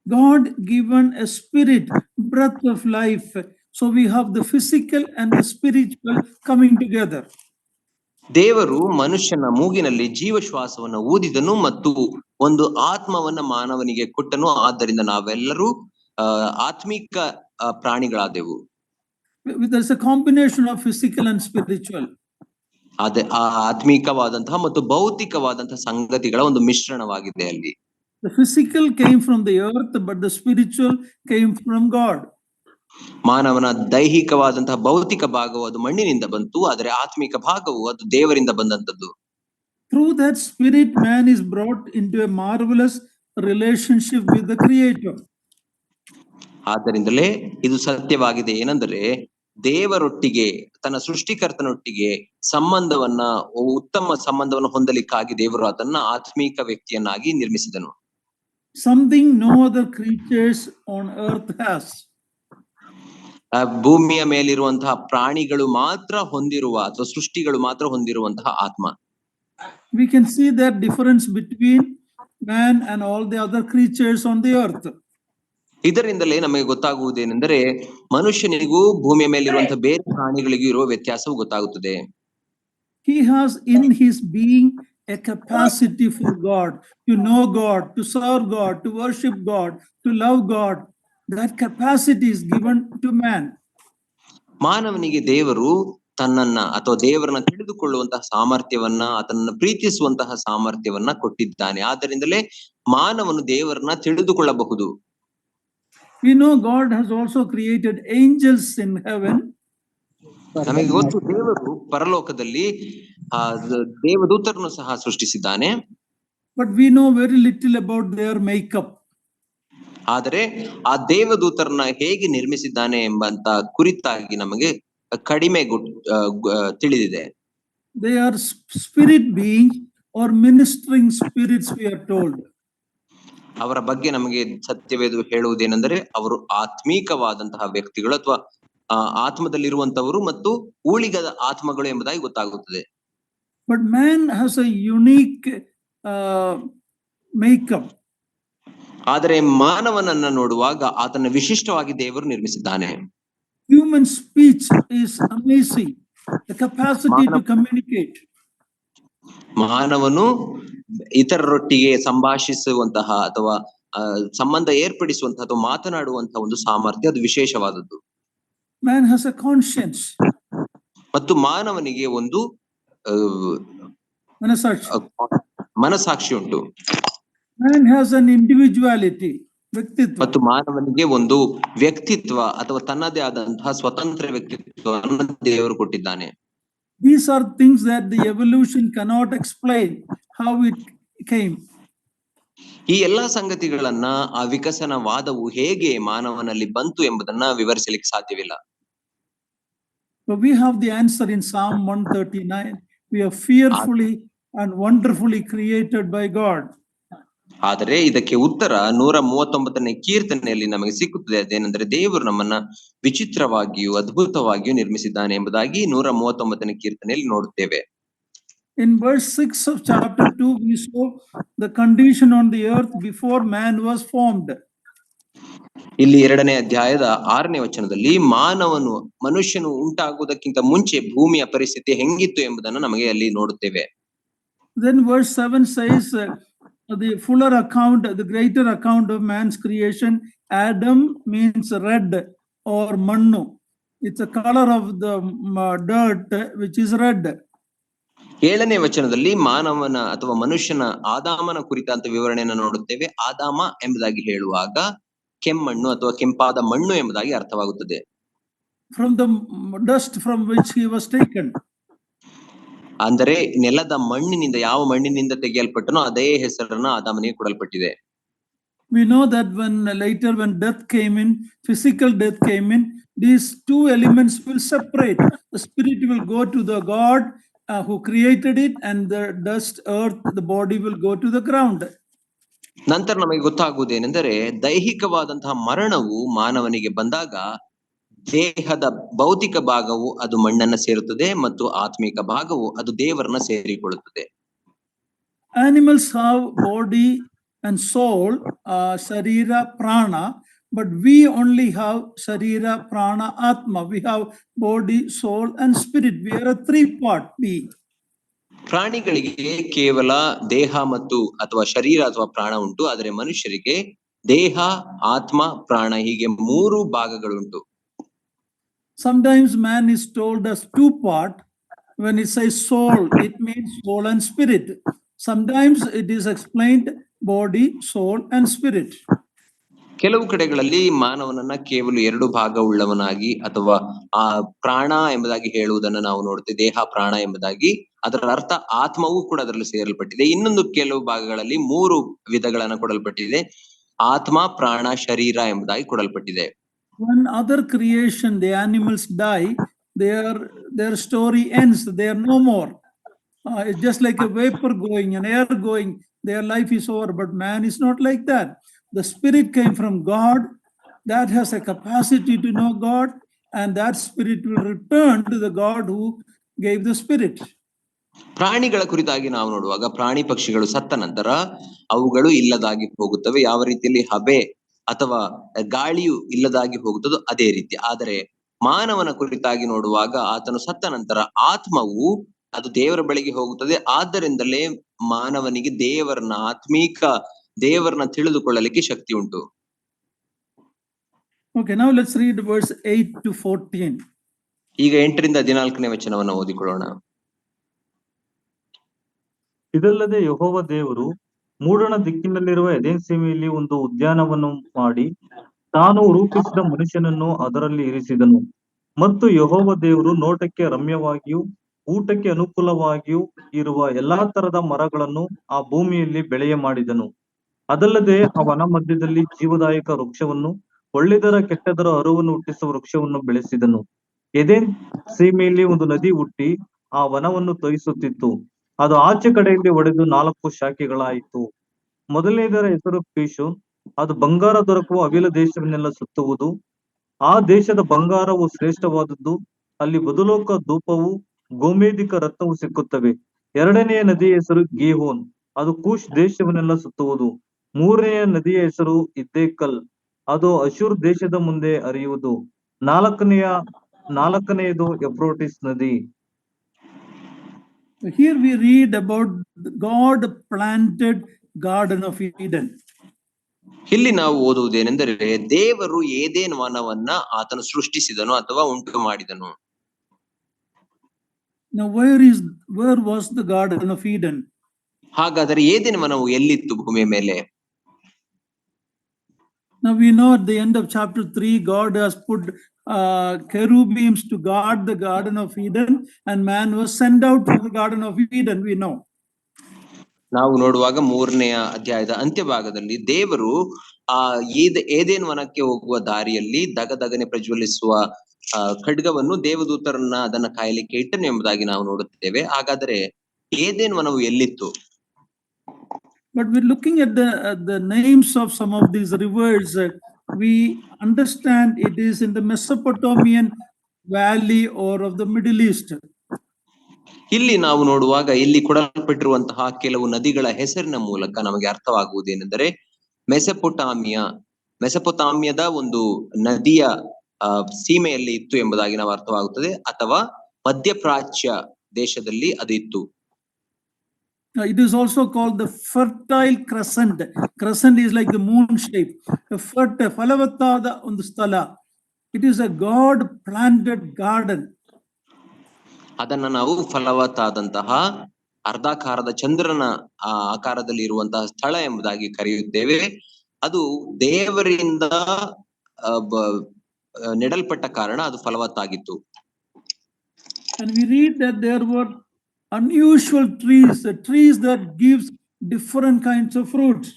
God given a spirit, breath of life. So we have the physical and the spiritual coming together. ದೇವರು ಮನುಷ್ಯನ ಮೂಗಿನಲ್ಲಿ ಜೀವಶ್ವಾಸವನ್ನು ಊದಿದನು ಮತ್ತು ಒಂದು ಆತ್ಮವನ್ನ ಮಾನವನಿಗೆ ಕೊಟ್ಟನು. ಆದ್ದರಿಂದ ನಾವೆಲ್ಲರೂ ಆತ್ಮಿಕ ಪ್ರಾಣಿಗಳಾದೆವು. There's a combination of physical and spiritual. ಅದೇ ಆತ್ಮಿಕವಾದಂತಹ ಮತ್ತು ಭೌತಿಕವಾದಂತಹ ಸಂಗತಿಗಳ ಒಂದು ಮಿಶ್ರಣವಾಗಿದೆ ಅಲ್ಲಿ. The physical came from the earth, but the spiritual came from God. ಮಾನವನ ದೈಹಿಕವಾದಂತಹ ಭೌತಿಕ ಭಾಗವು ಅದು ಮಣ್ಣಿನಿಂದ ಬಂತು, ಆದರೆ ಆತ್ಮಿಕ ಭಾಗವು ಅದು ದೇವರಿಂದ ಬಂದಂತದ್ದು. Through that spirit, man is brought into a marvelous relationship with the Creator. ಆದ್ದರಿಂದಲೇ ಇದು ಸತ್ಯವಾಗಿದೆ. ಏನೆಂದರೆ ದೇವರೊಟ್ಟಿಗೆ ತನ್ನ ಸೃಷ್ಟಿಕರ್ತನೊಟ್ಟಿಗೆ ಸಂಬಂಧವನ್ನ ಉತ್ತಮ ಸಂಬಂಧವನ್ನು ಹೊಂದಲಿಕ್ಕಾಗಿ ದೇವರು ಅದನ್ನ ಆತ್ಮೀಕ ವ್ಯಕ್ತಿಯನ್ನಾಗಿ ನಿರ್ಮಿಸಿದನು. Something no other creatures on earth has. ಭೂಮಿಯ ಮೇಲಿರುವಂತಹ ಪ್ರಾಣಿಗಳು ಮಾತ್ರ ಹೊಂದಿರುವ ಅಥವಾ ಸೃಷ್ಟಿಗಳು ಮಾತ್ರ ಹೊಂದಿರುವಂತಹ ಆತ್ಮ. We can see that difference between man and all the other creatures on the earth. ಇದರಿಂದಲೇ ನಮಗೆ ಗೊತ್ತಾಗುವುದೇನೆಂದರೆ ಮನುಷ್ಯನಿಗೂ ಭೂಮಿಯ ಮೇಲಿರುವಂತಹ ಬೇರೆ ಪ್ರಾಣಿಗಳಿಗೂ ಇರುವ ವ್ಯತ್ಯಾಸವು ಗೊತ್ತಾಗುತ್ತದೆ. He has in his being a capacity for God, to know God, to serve God, to worship God, to love God. That capacity is given to man. ಮಾನವನಿಗೆ ದೇವರು ತನ್ನನ್ನ ಅಥವಾ ದೇವರನ್ನ ತಿಳಿದುಕೊಳ್ಳುವಂತಹ ಸಾಮರ್ಥ್ಯವನ್ನ, ಆತನನ್ನ ಪ್ರೀತಿಸುವಂತಹ ಸಾಮರ್ಥ್ಯವನ್ನ ಕೊಟ್ಟಿದ್ದಾನೆ. ಆದ್ದರಿಂದಲೇ ಮಾನವನು ದೇವರನ್ನ ತಿಳಿದುಕೊಳ್ಳಬಹುದು. We know God has also created angels in heaven. ನಮಗೆ ಗೊತ್ತು ದೇವರು ಪರಲೋಕದಲ್ಲಿ ದೇವದೂತರನ್ನು ಸಹ ಸೃಷ್ಟಿಸಿದ್ದಾನೆ. But we know very little about their makeup. ಆದರೆ ಆ ದೇವದೂತರನ್ನ ಹೇಗೆ ನಿರ್ಮಿಸಿದ್ದಾನೆ ಎಂಬಂತ ಕುರಿತಾಗಿ ನಮಗೆ ಕಡಿಮೆ ತಿಳಿದಿದೆ. They are spirit beings or ministering spirits, we are told. ಅವರ ಬಗ್ಗೆ ನಮಗೆ ಸತ್ಯವೇದ ಹೇಳುವುದೇನೆಂದರೆ ಅವರು ಆತ್ಮೀಕವಾದಂತಹ ವ್ಯಕ್ತಿಗಳು ಅಥವಾ ಆತ್ಮದಲ್ಲಿರುವಂತವರು ಮತ್ತು ಊಳಿಗದ ಆತ್ಮಗಳು ಎಂಬುದಾಗಿ ಗೊತ್ತಾಗುತ್ತದೆ. But man has a unique makeup. ಆದರೆ ಮಾನವನನ್ನ ನೋಡುವಾಗ ಆತನ ವಿಶಿಷ್ಟವಾಗಿ ದೇವರು ನಿರ್ಮಿಸಿದ್ದಾನೆ. Human speech is amazing. The capacity to communicate. ಮಾನವನು ಇತರರೊಟ್ಟಿಗೆ ಸಂಭಾಷಿಸುವಂತಹ ಅಥವಾ ಸಂಬಂಧ ಏರ್ಪಡಿಸುವಂತಹ ಅಥವಾ ಮಾತನಾಡುವಂತಹ ಒಂದು ಸಾಮರ್ಥ್ಯ ಅದು ವಿಶೇಷವಾದದ್ದು. Man has a conscience. ಮತ್ತು ಮಾನವನಿಗೆ ಒಂದು ಮನಸಾಕ್ಷಿ ಉಂಟು. Man has an individuality. ಮತ್ತು ಮಾನವನಿಗೆ ಒಂದು ವ್ಯಕ್ತಿತ್ವ ಅಥವಾ ತನ್ನದೇ ಆದಂತಹ ಸ್ವತಂತ್ರ ವ್ಯಕ್ತಿತ್ವವನ್ನು ದೇವರು ಕೊಟ್ಟಿದ್ದಾನೆ. These are things that the evolution cannot explain how it came. ಈ ಎಲ್ಲಾ ಸಂಗತಿಗಳನ್ನ ಆ ವಿಕಸನವಾದವು ಹೇಗೆ ಮಾನವನಲ್ಲಿ ಬಂತು ಎಂಬುದನ್ನ ವಿವರಿಸಲಿಕ್ಕೆ ಸಾಧ್ಯವಿಲ್ಲ. So we have the answer in Psalm 139. We are fearfully and wonderfully created by God. ಆದರೆ ಇದಕ್ಕೆ ಉತ್ತರ 139ನೇ ಕೀರ್ತನೆಯಲ್ಲಿ ನಮಗೆ ಸಿಕ್ಕುತ್ತದೆ. ಅದೇನೆಂದರೆ ದೇವರು ನಮ್ಮನ್ನ ವಿಚಿತ್ರವಾಗಿಯೂ ಅದ್ಭುತವಾಗಿಯೂ ನಿರ್ಮಿಸಿದ್ದಾನೆ ಎಂಬುದಾಗಿ 139ನೇ ಕೀರ್ತನೆಯಲ್ಲಿ ನೋಡುತ್ತೇವೆ. In verse 6 of chapter 2, we saw the condition on the earth before man was formed. ಇಲ್ಲಿ 2ನೇ ಅಧ್ಯಾಯದ 6ನೇ ವಚನದಲ್ಲಿ ಮನುಷ್ಯನು ಉಂಟಾಗುವುದಕ್ಕಿಂತ ಮುಂಚೆ ಭೂಮಿಯ ಪರಿಸ್ಥಿತಿ ಹೆಂಗಿತ್ತು ಎಂಬುದನ್ನು ನಮಗೆ ಅಲ್ಲಿ ನೋಡುತ್ತೇವೆ. Then verse 7 says the fuller account, the greater account of man's creation. Adam means red or mannu. It's a color of the dirt which is red. 7ನೇ ವಚನದಲ್ಲಿ ಮಾನವನ ಅಥವಾ ಮನುಷ್ಯನ ಆದಾಮನ ಕುರಿತಂತ ವಿವರಣೆಯನ್ನು ನೋಡುತ್ತೇವೆ. ಆದಾಮ ಎಂಬುದಾಗಿ ಹೇಳುವಾಗ ಕೆಮ್ಮಣ್ಣು ಅಥವಾ ಕೆಂಪಾದ ಮಣ್ಣು ಎಂಬುದಾಗಿ ಅರ್ಥವಾಗುತ್ತದೆ. From the dust from which he was taken. ಅಂದರೆ ನೆಲದ ಮಣ್ಣಿನಿಂದ, ಯಾವ ಮಣ್ಣಿನಿಂದ ತೆಗೆಯಲ್ಪಟ್ಟನೋ ಅದೇ ಹೆಸರನ್ನು ಆದಾಮನಿಗೆ ಕೊಡಲ್ಪಟ್ಟಿದೆ. We know that when death came in, physical death came in, these two elements will separate. The spirit will go to the God who created it, and the dust, earth, the body will go to the ground. ನಂತರ ನಮಗೆ ಗೊತ್ತಾಗುವುದೇನೆಂದರೆ, ದೈಹಿಕವಾದಂತಹ ಮರಣವು ಮಾನವನಿಗೆ ಬಂದಾಗ ದೇಹದ ಭೌತಿಕ ಭಾಗವು ಅದು ಮಣ್ಣನ್ನ ಸೇರುತ್ತದೆ ಮತ್ತು ಆತ್ಮಿಕ ಭಾಗವು ಅದು ದೇವರನ್ನ ಸೇರಿಕೊಳ್ಳುತ್ತದೆ. Animals have body and soul, sharira, prana, but we only have sharira, prana, atma. We have body, soul, and spirit. We are a three-part being. ಪ್ರಾಣಿಗಳಿಗೆ ಕೇವಲ ದೇಹ ಮತ್ತು ಅಥವಾ ಶರೀರ ಅಥವಾ ಪ್ರಾಣ ಉಂಟು, ಆದರೆ ಮನುಷ್ಯರಿಗೆ ದೇಹ, ಆತ್ಮ, ಪ್ರಾಣ ಹೀಗೆ 3 ಭಾಗಗಳುಂಟು. Sometimes man is told as 2-part. When it says soul, it means soul and spirit. Sometimes it is explained body, soul, and spirit. ಕೆಲವು ಕಡೆಗಳಲ್ಲಿ ಮಾನವನನ್ನ ಕೇವಲ 2 ಭಾಗ ಉಳ್ಳವನಾಗಿ ಅಥವಾ ಆ ಪ್ರಾಣ ಎಂಬುದಾಗಿ ಹೇಳುವುದನ್ನು ನಾವು ನೋಡ್ತೇವೆ. ದೇಹ, ಪ್ರಾಣ ಎಂಬುದಾಗಿ. ಅದರ ಅರ್ಥ ಆತ್ಮವೂ ಕೂಡ ಅದರಲ್ಲಿ ಸೇರಲ್ಪಟ್ಟಿದೆ. ಇನ್ನೊಂದು ಕೆಲವು ಭಾಗಗಳಲ್ಲಿ 3 ವಿಧಗಳನ್ನ ಕೊಡಲ್ಪಟ್ಟಿದೆ. ಆತ್ಮ, ಪ್ರಾಣ, ಶರೀರ ಎಂಬುದಾಗಿ ಕೊಡಲ್ಪಟ್ಟಿದೆ. When other creation, the animals die, their story ends. They are no more. It's just like a vapor going, an air going. Their life is over. But man is not like that. The spirit came from God. That has a capacity to know God, and that spirit will return to the God who gave the spirit. ಪ್ರಾಣಿಗಳ ಕುರಿತಾಗಿ ನಾವು ನೋಡುವಾಗ, ಪ್ರಾಣಿ ಪಕ್ಷಿಗಳು ಸತ್ತ ನಂತರ ಅವುಗಳು ಇಲ್ಲದಾಗಿ ಹೋಗುತ್ತವೆ. ಯಾವ ರೀತಿಯಲ್ಲಿ ಹಬೆ ಅಥವಾ ಗಾಳಿಯು ಇಲ್ಲದಾಗಿ ಹೋಗುತ್ತದೋ ಅದೇ ರೀತಿ. ಆದರೆ ಮಾನವನ ಕುರಿತಾಗಿ ನೋಡುವಾಗ, ಆತನು ಸತ್ತ ನಂತರ ಆತ್ಮವು ಅದು ದೇವರ ಬಳಿಗೆ ಹೋಗುತ್ತದೆ. ಆದ್ದರಿಂದಲೇ ಮಾನವನಿಗೆ ದೇವರನ್ನ ತಿಳಿದುಕೊಳ್ಳಲಿಕ್ಕೆ ಶಕ್ತಿ ಉಂಟು. Okay, now let's read verse 8 to 14. ಈಗ 8ರಿಂದ 14ನೇ ವಚನವನ್ನು ಓದಿಕೊಳ್ಳೋಣ. ಇದಲ್ಲದೆ ಯೆಹೋವ ದೇವರು ಮೂಡಣ ದಿಕ್ಕಿನಲ್ಲಿರುವ ಎದೆನ್ ಸೀಮೆಯಲ್ಲಿ ಒಂದು ಉದ್ಯಾನವನ್ನು ಮಾಡಿ ತಾನು ರೂಪಿಸಿದ ಮನುಷ್ಯನನ್ನು ಅದರಲ್ಲಿ ಇರಿಸಿದನು. ಮತ್ತು ಯೆಹೋವ ದೇವರು ನೋಟಕ್ಕೆ ರಮ್ಯವಾಗಿಯೂ ಊಟಕ್ಕೆ ಅನುಕೂಲವಾಗಿಯೂ ಇರುವ ಎಲ್ಲಾ ತರದ ಮರಗಳನ್ನು ಆ ಭೂಮಿಯಲ್ಲಿ ಬೆಳೆಯ ಮಾಡಿದನು. ಅದಲ್ಲದೆ ಆ ವನ ಮಧ್ಯದಲ್ಲಿ ಜೀವದಾಯಕ ವೃಕ್ಷವನ್ನು, ಒಳ್ಳೆದರ ಕೆಟ್ಟದರ ಅರುವನ್ನು ಹುಟ್ಟಿಸುವ ವೃಕ್ಷವನ್ನು ಬೆಳೆಸಿದನು. ಎದೆನ್ ಸೀಮೆಯಲ್ಲಿ ಒಂದು ನದಿ ಹುಟ್ಟಿ ಆ ವನವನ್ನು ತೋಯಿಸುತ್ತಿತ್ತು. ಅದು ಆಚೆ ಕಡೆಯಲ್ಲಿ ಒಡೆದು 4 ಶಾಖೆಗಳಾಯಿತು. ಮೊದಲನೇದರ ಹೆಸರು ಪೀಶೋನ್. ಅದು ಬಂಗಾರ ದೊರಕುವ ಅವಿಲ ದೇಶವನ್ನೆಲ್ಲ ಸುತ್ತುವುದು. ಆ ದೇಶದ ಬಂಗಾರವು ಶ್ರೇಷ್ಠವಾದದ್ದು. ಅಲ್ಲಿ ಬದುಲೋಕ ಧೂಪವು ಗೋಮೇಧಿಕ ರತ್ನವು ಸಿಕ್ಕುತ್ತವೆ. 2ನೆಯ ನದಿಯ ಹೆಸರು ಗೀಹೋನ್. ಅದು ಕೂಶ್ ದೇಶವನ್ನೆಲ್ಲ ಸುತ್ತುವುದು. 3ನೆಯ ನದಿಯ ಹೆಸರು ಇದ್ದೇಕಲ್. ಅದು ಅಶೂರ್ ದೇಶದ ಮುಂದೆ ಹರಿಯುವುದು. 4ನೆಯದು ಎಫ್ರೋಟಿಸ್ ನದಿ. Here we read about God planted Garden of Eden. ಇಲ್ಲಿ ನಾವು ಓದುವುದೇನೆಂದರೆ, ದೇವರು ಏದೇನ್ ವನವನ್ನ ಆತನು ಸೃಷ್ಟಿಸಿದನು ಅಥವಾ ಉಂಟು ಮಾಡಿದನು. Now where was the Garden of Eden? ಹಾಗಾದರೆ ಏದೇನ್ ವನವು ಎಲ್ಲಿತ್ತು ಭೂಮಿಯ ಮೇಲೆ? Now we know at the end of chapter 3, God has put cherubims to guard the Garden of Eden, and man was sent out to the Garden of Eden, we know. ನಾವು ನೋಡುವಾಗ 3ನೇ ಅಧ್ಯಾಯದ ಅಂತ್ಯಭಾಗದಲ್ಲಿ ದೇವರು ಏದೇನ್ ವನಕ್ಕೆ ಹೋಗುವ ದಾರಿಯಲ್ಲಿ ದಗದಗನೆ ಪ್ರಜ್ವಲಿಸುವ ಖಡ್ಗವನ್ನು ದೇವದೂತರನ್ನ ಅದನ್ನ ಕಾಯಲಿಕ್ಕೆ ಇಟ್ಟನು ಎಂಬುದಾಗಿ ನಾವು ನೋಡುತ್ತೇವೆ. ಹಾಗಾದರೆ Eden ವನವು ಎಲ್ಲಿತ್ತು? But we're looking at the names of some of these rivers. We understand it is in the Mesopotamian valley or of the Middle East. ಇಲ್ಲಿ ನಾವು ನೋಡುವಾಗ ಇಲ್ಲಿ ಕೊಡಲ್ಪಟ್ಟಿರುವಂತಹ ಕೆಲವು ನದಿಗಳ ಹೆಸರಿನ ಮೂಲಕ ನಮಗೆ ಅರ್ಥವಾಗುವುದೇನೆಂದರೆ ಮೆಸಪೊತಾಮಿಯದ ಒಂದು ನದಿಯ ಸೀಮೆಯಲ್ಲಿ ಇತ್ತು ಎಂಬುದಾಗಿ ನಾವು ಅರ್ಥವಾಗುತ್ತದೆ, ಅಥವಾ ಮಧ್ಯಪ್ರಾಚ್ಯ ದೇಶದಲ್ಲಿ ಅದು ಇತ್ತು. It is also called the fertile crescent. Crescent is like the moon shape. ಫಲವತ್ತಾದ ಒಂದು ಸ್ಥಳ. It is a God planted garden. ಅದನ್ನ ನಾವು ಫಲವತ್ತಾದಂತಹ ಅರ್ಧಾಕಾರದ ಚಂದ್ರನ ಆಕಾರದಲ್ಲಿ ಇರುವಂತಹ ಸ್ಥಳ ಎಂಬುದಾಗಿ ಕರೆಯುತ್ತೇವೆ. ಅದು ದೇವರಿಂದ ನೆಡಲ್ಪಟ್ಟ ಕಾರಣ ಅದು ಫಲವತ್ತಾಗಿತ್ತು. And we read that there were unusual trees that gives different kinds of fruits.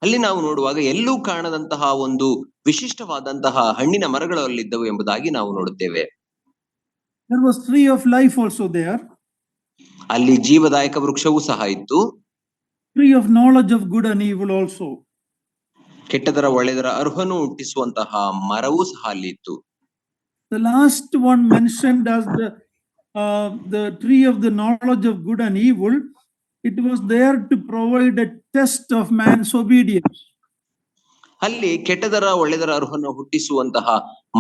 ಅಲ್ಲಿ ನಾವು ನೋಡುವಾಗ ಎಲ್ಲೂ ಕಾಣದಂತಹ ಒಂದು ವಿಶಿಷ್ಟವಾದಂತಹ ಹಣ್ಣಿನ ಮರಗಳು ಅಲ್ಲಿದ್ದವು ಎಂಬುದಾಗಿ ನಾವು ನೋಡುತ್ತೇವೆ. There was tree of life also there. ಅಲ್ಲಿ ಜೀವದಾಯಕ ವೃಕ್ಷವೂ ಸಹ ಇತ್ತು. Tree of knowledge of good and evil also. ಕೆಟ್ಟದರ ಒಳ್ಳೆದರ ಅರ್ಹನು ಹುಟ್ಟಿಸುವಂತಹ ಮರವೂ ಸಹ ಅಲ್ಲಿ ಇತ್ತು. The last one mentioned as the tree of the knowledge of good and evil, it was there to provide a test of man's obedience. ಅಲ್ಲಿ ಕೆಟ್ಟದರ ಒಳ್ಳೆದರ ಅರ್ಹನು ಹುಟ್ಟಿಸುವಂತಹ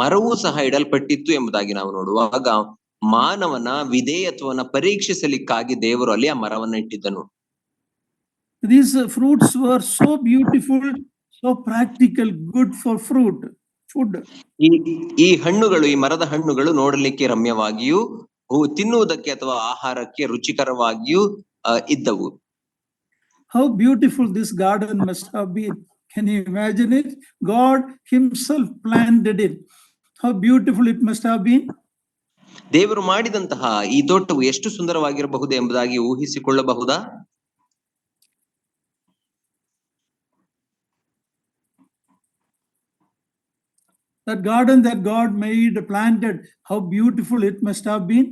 ಮರವೂ ಸಹ ಇಡಲ್ಪಟ್ಟಿತ್ತು ಎಂಬುದಾಗಿ ನಾವು ನೋಡುವಾಗ ಮಾನವನ ವಿಧೇಯತ್ವವನ್ನ ಪರೀಕ್ಷಿಸಲಿಕ್ಕಾಗಿ ದೇವರು ಅಲ್ಲಿ ಆ ಮರವನ್ನ ಇಟ್ಟಿದ್ದನು. These fruits were so beautiful, so practical, good for food. ಈ ಹಣ್ಣುಗಳು, ಈ ಮರದ ಹಣ್ಣುಗಳು ನೋಡಲಿಕ್ಕೆ ರಮ್ಯವಾಗಿಯೂ ತಿನ್ನುವುದಕ್ಕೆ ಅಥವಾ ಆಹಾರಕ್ಕೆ ರುಚಿಕರವಾಗಿಯೂ ಇದ್ದವು. How beautiful this garden must have been. Can you imagine it? God himself planted it. How beautiful it must have been. ದೇವರು ಮಾಡಿದಂತಹ ಈ ತೋಟವು ಎಷ್ಟು ಸುಂದರವಾಗಿರಬಹುದು ಎಂಬುದಾಗಿ ಊಹಿಸಿಕೊಳ್ಳಬಹುದಾ? That garden that God made, planted, how beautiful it must have been.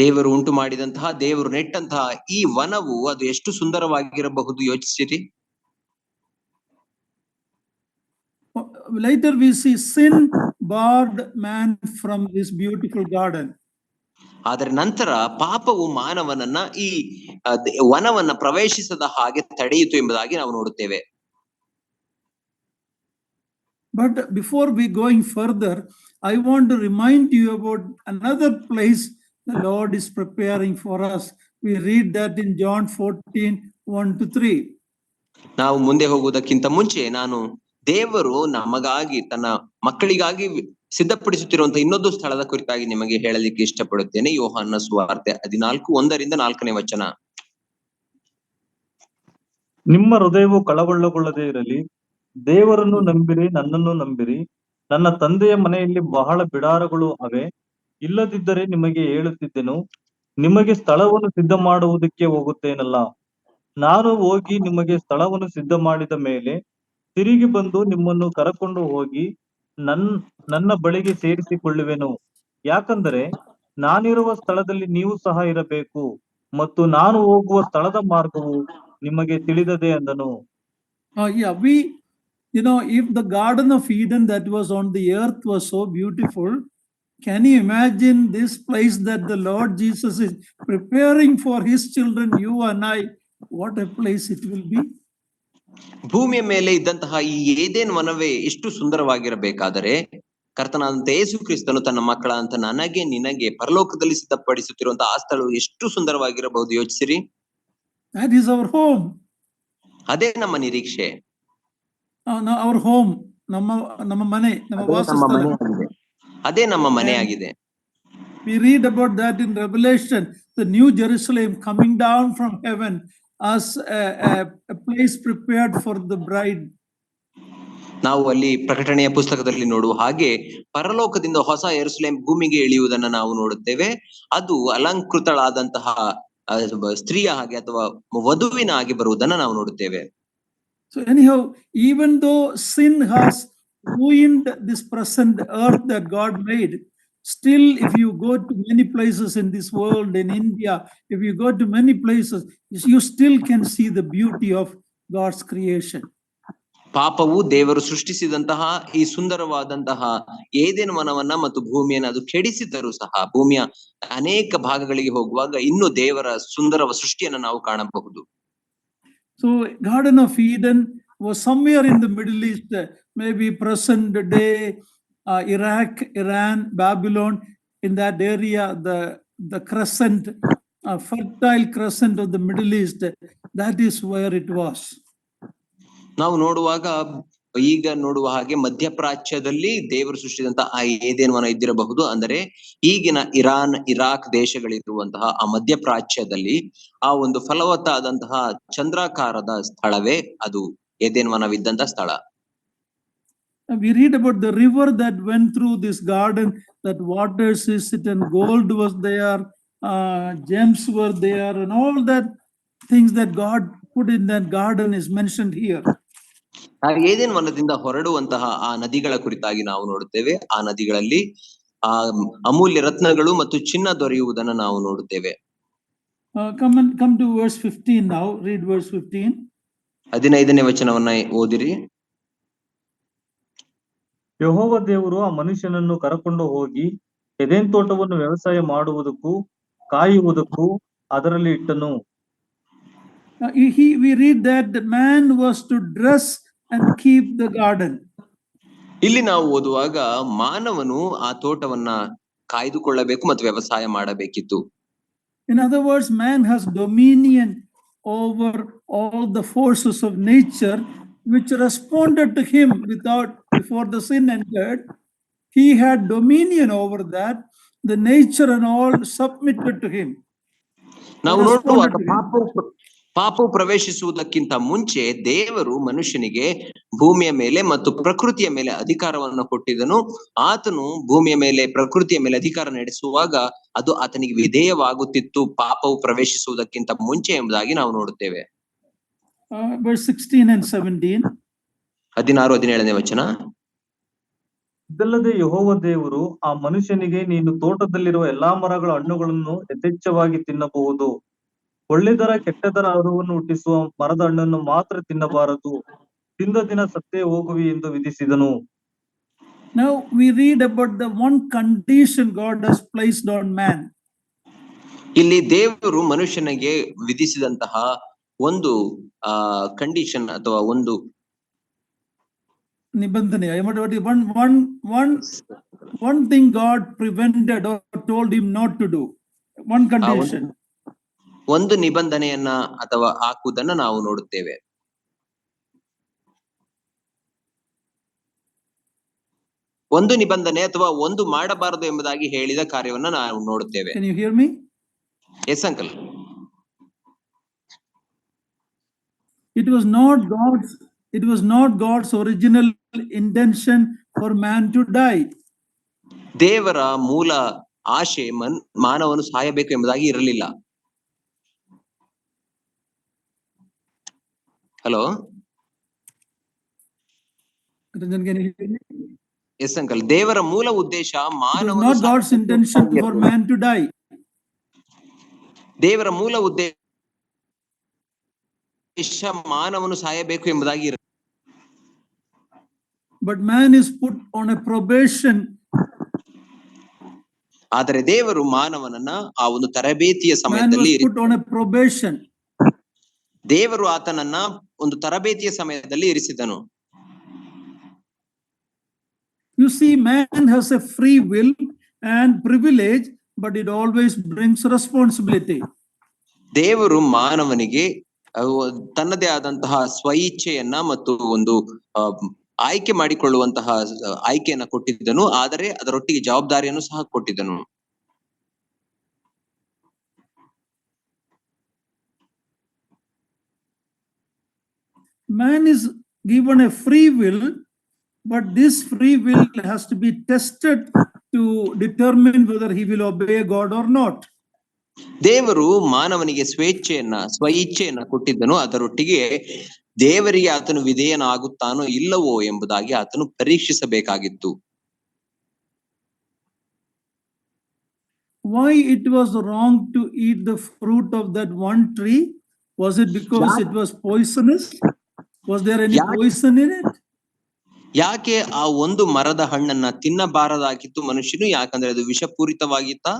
ದೇವರು ಉಂಟು ಮಾಡಿದಂತಹ, ದೇವರು ನೆಟ್ಟಂತಹ ಈ ವನವು ಅದು ಎಷ್ಟು ಸುಂದರವಾಗಿರಬಹುದು ಯೋಚಿಸಿರಿ. Later we see sin barred man from this beautiful garden. ಆದರೆ ನಂತರ ಪಾಪವು ಮಾನವನನ್ನ ಈ ವನವನ್ನ ಪ್ರವೇಶಿಸದ ಹಾಗೆ ತಡೆಯಿತು ಎಂಬುದಾಗಿ ನಾವು ನೋಡುತ್ತೇವೆ. But before we going further, I want to remind you about another place the Lord is preparing for us. We read that in John 14:1-3. ನಾವು ಮುಂದೆ ಹೋಗುವುದಕ್ಕಿಂತ ಮುಂಚೆ ನಾನು ದೇವರು ನಮಗಾಗಿ ತನ್ನ ಮಕ್ಕಳಿಗಾಗಿ ಸಿದ್ಧಪಡಿಸುತ್ತಿರುವಂತಹ ಇನ್ನೊಂದು ಸ್ಥಳದ ಕುರಿತಾಗಿ ನಿಮಗೆ ಹೇಳಲಿಕ್ಕೆ ಇಷ್ಟಪಡುತ್ತೇನೆ. ಯೋಹಾನ ಸುವಾರ್ತೆ 14:1-4 ನಿಮ್ಮ ಹೃದಯವು ಕಳವಳಗೊಳ್ಳದೆ ಇರಲಿ, ದೇವರನ್ನು ನಂಬಿರಿ, ನನ್ನನ್ನು ನಂಬಿರಿ. ನನ್ನ ತಂದೆಯ ಮನೆಯಲ್ಲಿ ಬಹಳ ಬಿಡಾರಗಳು ಅವೆ. ಇಲ್ಲದಿದ್ದರೆ ನಿಮಗೆ ಹೇಳುತ್ತಿದ್ದೆನು, ನಿಮಗೆ ಸ್ಥಳವನ್ನು ಸಿದ್ಧ ಮಾಡುವುದಕ್ಕೆ ಹೋಗುತ್ತೇನಲ್ಲ. ನಾನು ಹೋಗಿ ನಿಮಗೆ ಸ್ಥಳವನ್ನು ಸಿದ್ಧ ಮಾಡಿದ ಮೇಲೆ ತಿರುಗಿ ಬಂದು ನಿಮ್ಮನ್ನು ಕರಕೊಂಡು ಹೋಗಿ ನನ್ನ ಬಳಿಗೆ ಸೇರಿಸಿಕೊಳ್ಳುವೆನು. ಯಾಕಂದರೆ ನಾನಿರುವ ಸ್ಥಳದಲ್ಲಿ ನೀವು ಸಹ ಇರಬೇಕು, ಮತ್ತು ನಾನು ಹೋಗುವ ಸ್ಥಳದ ಮಾರ್ಗವು ನಿಮಗೆ ತಿಳಿದದೆ ಅಂದನು. If the Garden of Eden that was on the earth was so beautiful, can you imagine this place that the Lord Jesus is preparing for his children, you and I? What a place it will be. ಭೂಮಿಯ ಮೇಲೆ ಇದ್ದಂತಹ ಈ ಏದೇನ್ ವನವೇ ಎಷ್ಟು ಸುಂದರವಾಗಿರಬೇಕಾದರೆ ಕರ್ತನಾದಂತ ಯೇಸು ಕ್ರಿಸ್ತನು ತನ್ನ ಮಕ್ಕಳಂತ ನನಗೆ ನಿನಗೆ ಪರಲೋಕದಲ್ಲಿ ಸಿದ್ಧಪಡಿಸುತ್ತಿರುವಂತಹ ಆ ಸ್ಥಳವು ಎಷ್ಟು ಸುಂದರವಾಗಿರಬಹುದು ಯೋಚಿಸಿರಿ. That is our home. ಅದೇ ನಮ್ಮ ನಿರೀಕ್ಷೆ. Our home, ನಮ್ಮ ಮನೆ, ನಮ್ಮ ವಾಸಸ್ಥಳ. ಅದೇ ನಮ್ಮ ಮನೆಯಾಗಿದೆ. We read about that in Revelation, the New Jerusalem coming down from heaven as a place prepared for the bride. ನಾವು ಅಲ್ಲಿ ಪ್ರಕಟಣೆಯ ಪುಸ್ತಕದಲ್ಲಿ ನೋಡುವ ಹಾಗೆ ಪರಲೋಕದಿಂದ ಹೊಸ ಯೆರೂಸಲೇಮ್ ಭೂಮಿಗೆ ಇಳಿಯುವುದನ್ನ ನಾವು ನೋಡುತ್ತೇವೆ. ಅದು ಅಲಂಕೃತಳಾದಂತಹ ಸ್ತ್ರೀಯ ಹಾಗೆ ಅಥವಾ ವಧುವಿನ ಹಾಗೆ ಬರುವುದನ್ನ ನಾವು ನೋಡುತ್ತೇವೆ. So anyhow, even though sin has ruined this present earth that God made, still if you go to many places in this world, in India, if you go to many places, you still can see the beauty of God's creation. ಪಾಪವು ದೇವರು ಸೃಷ್ಟಿಸಿದಂತಹ ಈ ಸುಂದರವಾದಂತಹ ಏದೇನು ವನವನ್ನ ಮತ್ತು ಭೂಮಿಯನ್ನ ಅದು ಕೆಡಿಸಿದ್ದರೂ ಸಹ ಭೂಮಿಯ ಅನೇಕ ಭಾಗಗಳಿಗೆ ಹೋಗುವಾಗ ಇನ್ನು ದೇವರ ಸುಂದರ ಸೃಷ್ಟಿಯನ್ನ ನಾವು ಕಾಣಬಹುದು. So Garden of Eden was somewhere in the Middle East, maybe present day Iraq, Iran, Babylon, in that area, the crescent, fertile crescent of the Middle East, that is where it was. ನಾವು ನೋಡುವಾಗ ಈಗ ನೋಡುವ ಹಾಗೆ ಮಧ್ಯಪ್ರಾಚ್ಯದಲ್ಲಿ ದೇವರು ಸೃಷ್ಟಿಸಿದಂತಹ ಆ ಏದೇನು ವನ ಇದ್ದಿರಬಹುದು. ಅಂದರೆ ಈಗಿನ ಇರಾನ್, ಇರಾಕ್ ದೇಶಗಳಿರುವಂತಹ ಆ ಮಧ್ಯಪ್ರಾಚ್ಯದಲ್ಲಿ ಆ ಒಂದು ಫಲವತ್ತಾದಂತಹ ಚಂದ್ರಾಕಾರದ ಸ್ಥಳವೇ ಅದು ಏದೇನು ವನವಿದ್ದಂತಹ ಸ್ಥಳ. We read about the river that went through this garden, that waters is it, and gold was there, gems were there, and all that things that God put in that garden is mentioned here. ಆ ಏದೇನ್ ವನದಿಂದ ಹೊರಡುವಂತಹ ಆ ನದಿಗಳ ಕುರಿತಾಗಿ ನಾವು ನೋಡುತ್ತೇವೆ. ಆ ನದಿಗಳಲ್ಲಿ ಆ ಅಮೂಲ್ಯ ರತ್ನಗಳು ಮತ್ತು ಚಿನ್ನ ದೊರೆಯುವುದನ್ನು ನಾವು ನೋಡುತ್ತೇವೆ. Come to verse 15 now. Read verse 15. 15ನೇ ವಚನವನ್ನ ಓದಿರಿ. ಯೆಹೋವ ದೇವರು ಆ ಮನುಷ್ಯನನ್ನು ಕರಕೊಂಡು ಹೋಗಿ ಎದೆನ್ ತೋಟವನ್ನು ವ್ಯವಸಾಯ ಮಾಡುವುದಕ್ಕೂ ಕಾಯುವುದಕ್ಕೂ ಅದರಲ್ಲಿ ಇಟ್ಟನು. We read that the man was to dress and keep the garden. ಇಲ್ಲಿ ನಾವು ಓದುವಾಗ ಮಾನವನು ಆ ತೋಟವನ್ನ ಕಾಯ್ದುಕೊಳ್ಳಬೇಕು ಮತ್ತು ವ್ಯವಸಾಯ ಮಾಡಬೇಕಿತ್ತು. In other words, man has dominion over all the forces of nature which responded to him before the sin entered. He had dominion over that. The nature and all submitted to him. ನಾವು ನೋಡುವಾಗ ಪಾಪವು ಪ್ರವೇಶಿಸುವುದಕ್ಕಿಂತ ಮುಂಚೆ ದೇವರು ಮನುಷ್ಯನಿಗೆ ಭೂಮಿಯ ಮೇಲೆ ಮತ್ತು ಪ್ರಕೃತಿಯ ಮೇಲೆ ಅಧಿಕಾರವನ್ನು ಕೊಟ್ಟಿದ್ದನು. ಆತನು ಭೂಮಿಯ ಮೇಲೆ ಪ್ರಕೃತಿಯ ಮೇಲೆ ಅಧಿಕಾರ ನಡೆಸುವಾಗ ಅದು ಆತನಿಗೆ ವಿಧೇಯವಾಗುತ್ತಿತ್ತು ಪಾಪವು ಪ್ರವೇಶಿಸುವುದಕ್ಕಿಂತ ಮುಂಚೆ ಎಂಬುದಾಗಿ ನಾವು ನೋಡುತ್ತೇವೆ. Verse 16 and 17. 16-17ನೇ ವಚನ. ಇದಲ್ಲದೆ ಯೆಹೋವ ದೇವರು ಆ ಮನುಷ್ಯನಿಗೆ, ನೀನು ತೋಟದಲ್ಲಿರುವ ಎಲ್ಲಾ ಮರಗಳ ಹಣ್ಣುಗಳನ್ನು ಯಥೇಚ್ಛವಾಗಿ ತಿನ್ನಬಹುದು, ಒಳ್ಳೆದರ ಕೆಟ್ಟದರ ಅರಿವನ್ನು ಹುಟ್ಟಿಸುವ ಮರದ ಹಣ್ಣನ್ನು ಮಾತ್ರ ತಿನ್ನಬಾರದು, ತಿಂದ ದಿನ ಸತ್ತೇ ಹೋಗುವಿ ಎಂದು ವಿಧಿಸಿದನು. Now we read about the one condition God has placed on man. ಇಲ್ಲಿ ದೇವರು ಮನುಷ್ಯನಿಗೆ ವಿಧಿಸಿದಂತಹ ಒಂದು ಕಂಡೀಷನ್ ಅಥವಾ ಒಂದು ನಿಬಂಧನೆ. One thing God prevented or told him not to do. One condition. ಒಂದು ನಿಬಂಧನೆಯನ್ನ ಅಥವಾ ಹಾಕುವುದನ್ನ ನಾವು ನೋಡುತ್ತೇವೆ. ಒಂದು ನಿಬಂಧನೆ ಅಥವಾ ಒಂದು ಮಾಡಬಾರದು ಎಂಬುದಾಗಿ ಹೇಳಿದ ಕಾರ್ಯವನ್ನ ನಾವು ನೋಡುತ್ತೇವೆ. Can you hear me? Yes, uncle. It was not God's original intention for man to die. ದೇವರ ಮೂಲ ಆಶೆ ಮಾನವನು ಸಾಯಬೇಕು ಎಂಬುದಾಗಿ ಇರಲಿಲ್ಲ. Hello, yes uncle. ದೇವರ ಮೂಲ ಉದ್ದೇಶ ಮಾನವನು not God's intention for man to die. ದೇವರ ಮೂಲ ಉದ್ದೇಶ ಮಾನವನು ಸಾಯಬೇಕು ಎಂಬುದಾಗಿ ಇರಲಿಲ್ಲ. But man is put on a probation. ಆದರೆ ದೇವರು ಮಾನವನನ್ನ ಆ ಒಂದು ತರಬೇತಿಯ ಸಮಯದಲ್ಲಿ put on a probation. ದೇವರು ಆತನನ್ನ ಒಂದು ತರಬೇತಿಯ ಸಮಯದಲ್ಲಿ ಇರಿಸಿದನು. You see, man has a free will and privilege, but it always brings responsibility. ದೇವರು ಮಾನವನಿಗೆ ತನ್ನದೇ ಆದಂತಹ ಸ್ವಇಚ್ಛೆಯನ್ನ ಮತ್ತು ಒಂದು ಆಯ್ಕೆ ಮಾಡಿಕೊಳ್ಳುವಂತಹ ಆಯ್ಕೆಯನ್ನ ಕೊಟ್ಟಿದ್ದನು. ಆದರೆ ಅದರೊಟ್ಟಿಗೆ ಜವಾಬ್ದಾರಿಯನ್ನು ಸಹ ಕೊಟ್ಟಿದ್ದನು. Man is given a free will, but this free will has to be tested to determine whether he will obey God or not. ದೇವರು ಮಾನವನಿಗೆ ಸ್ವಇಚ್ಛೆಯನ್ನ ಕೊಟ್ಟಿದ್ದನು. ಅದರೊಟ್ಟಿಗೆ ದೇವರಿಗೆ ಆತನು ವಿಧೇಯನಾಗುತ್ತಾನೋ ಇಲ್ಲವೋ ಎಂಬುದಾಗಿ ಆತನು ಪರೀಕ್ಷಿಸಬೇಕಾಗಿತ್ತು. Why it was wrong to eat the fruit of that one tree? Was it because it was poisonous? Was there any ಯಾಕೆ poison in it? ಯಾಕೆ ಆ ಒಂದು ಮರದ ಹಣ್ಣನ್ನ ತಿನ್ನಬಾರದಾಗಿತ್ತು ಮನುಷ್ಯನು? ಯಾಕಂದ್ರೆ ಅದು ವಿಷಪೂರಿತವಾಗಿತ್ತಾ?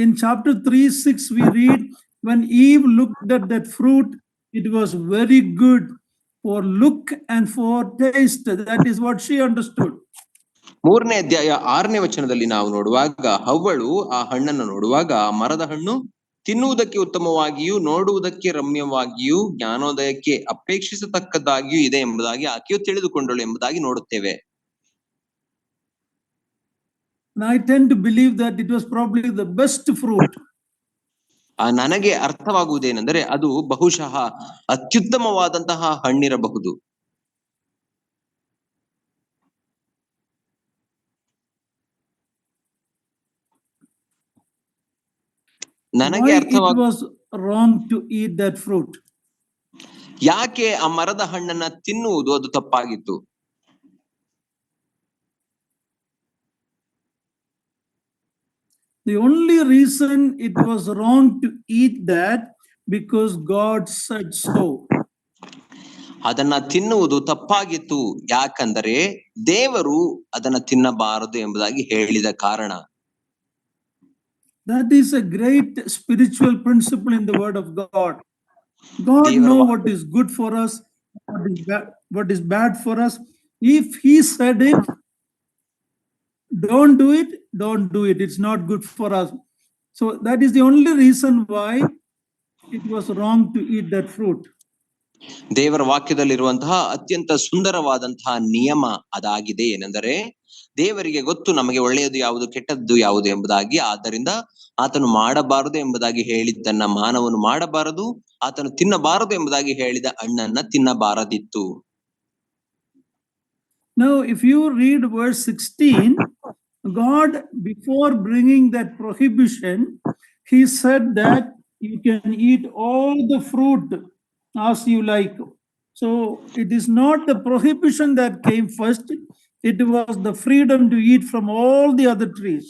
In chapter 3:6 we read, when Eve looked at that fruit, it was very good for look and for taste. That is what she understood. 3ನೇ ಅಧ್ಯಾಯ 6ನೇ ವಚನದಲ್ಲಿ ನಾವು ನೋಡುವಾಗ, ಹವ್ವಳು ಆ ಹಣ್ಣನ್ನು ನೋಡುವಾಗ, ಆ ಮರದ ಹಣ್ಣು ತಿನ್ನುವುದಕ್ಕೆ ಉತ್ತಮವಾಗಿಯೂ ನೋಡುವುದಕ್ಕೆ ರಮ್ಯವಾಗಿಯೂ ಜ್ಞಾನೋದಯಕ್ಕೆ ಅಪೇಕ್ಷಿಸತಕ್ಕದ್ದಾಗಿಯೂ ಇದೆ ಎಂಬುದಾಗಿ ಆಕೆಯು ತಿಳಿದುಕೊಂಡಳು ಎಂಬುದಾಗಿ ನೋಡುತ್ತೇವೆ. And I tend to believe that it was probably the best fruit. ನನಗೆ ಅರ್ಥವಾಗುವುದೇನೆಂದರೆ ಅದು ಬಹುಶಃ ಅತ್ಯುತ್ತಮವಾದಂತಹ ಹಣ್ಣಿರಬಹುದು. ನನಗೆ Why it was wrong to eat that fruit? ಯಾಕೆ ಆ ಮರದ ಹಣ್ಣನ್ನ ತಿನ್ನುವುದು ಅದು ತಪ್ಪಾಗಿತ್ತು? The only reason it was wrong to eat that because God said so. ಅದನ್ನ ತಿನ್ನುವುದು ತಪ್ಪಾಗಿತ್ತು ಯಾಕಂದರೆ ದೇವರು ಅದನ್ನ ತಿನ್ನಬಾರದು ಎಂಬುದಾಗಿ ಹೇಳಿದ ಕಾರಣ. That is a great spiritual principle in the word of God. God knows what is good for us, what is bad for us. If he said it, don't do it, don't do it. It's not good for us. So that is the only reason why it was wrong to eat that fruit. ದೇವರ ವಾಕ್ಯದಲ್ಲಿರುವಂತಹ ಅತ್ಯಂತ ಸುಂದರವಾದಂತಹ ನಿಯಮ ಅದಾಗಿದೆ. ಏನೆಂದರೆ ದೇವರಿಗೆ ಗೊತ್ತು ನಮಗೆ ಒಳ್ಳೆಯದು ಯಾವುದು ಕೆಟ್ಟದ್ದು ಯಾವುದು ಎಂಬುದಾಗಿ. ಆದ್ದರಿಂದ ಆತನು ಮಾಡಬಾರದು ಎಂಬುದಾಗಿ ಹೇಳಿದ್ದನ್ನ ಮಾನವನು ಮಾಡಬಾರದು, ಆತನು ತಿನ್ನಬಾರದು ಎಂಬುದಾಗಿ ಹೇಳಿದ ಹಣ್ಣನ್ನ ತಿನ್ನಬಾರದಿತ್ತು. Now if you read verse 16, God, before bringing that prohibition, he said that you can eat all the fruit as you like. So it is not the prohibition that came first, it was the freedom to eat from all the other trees.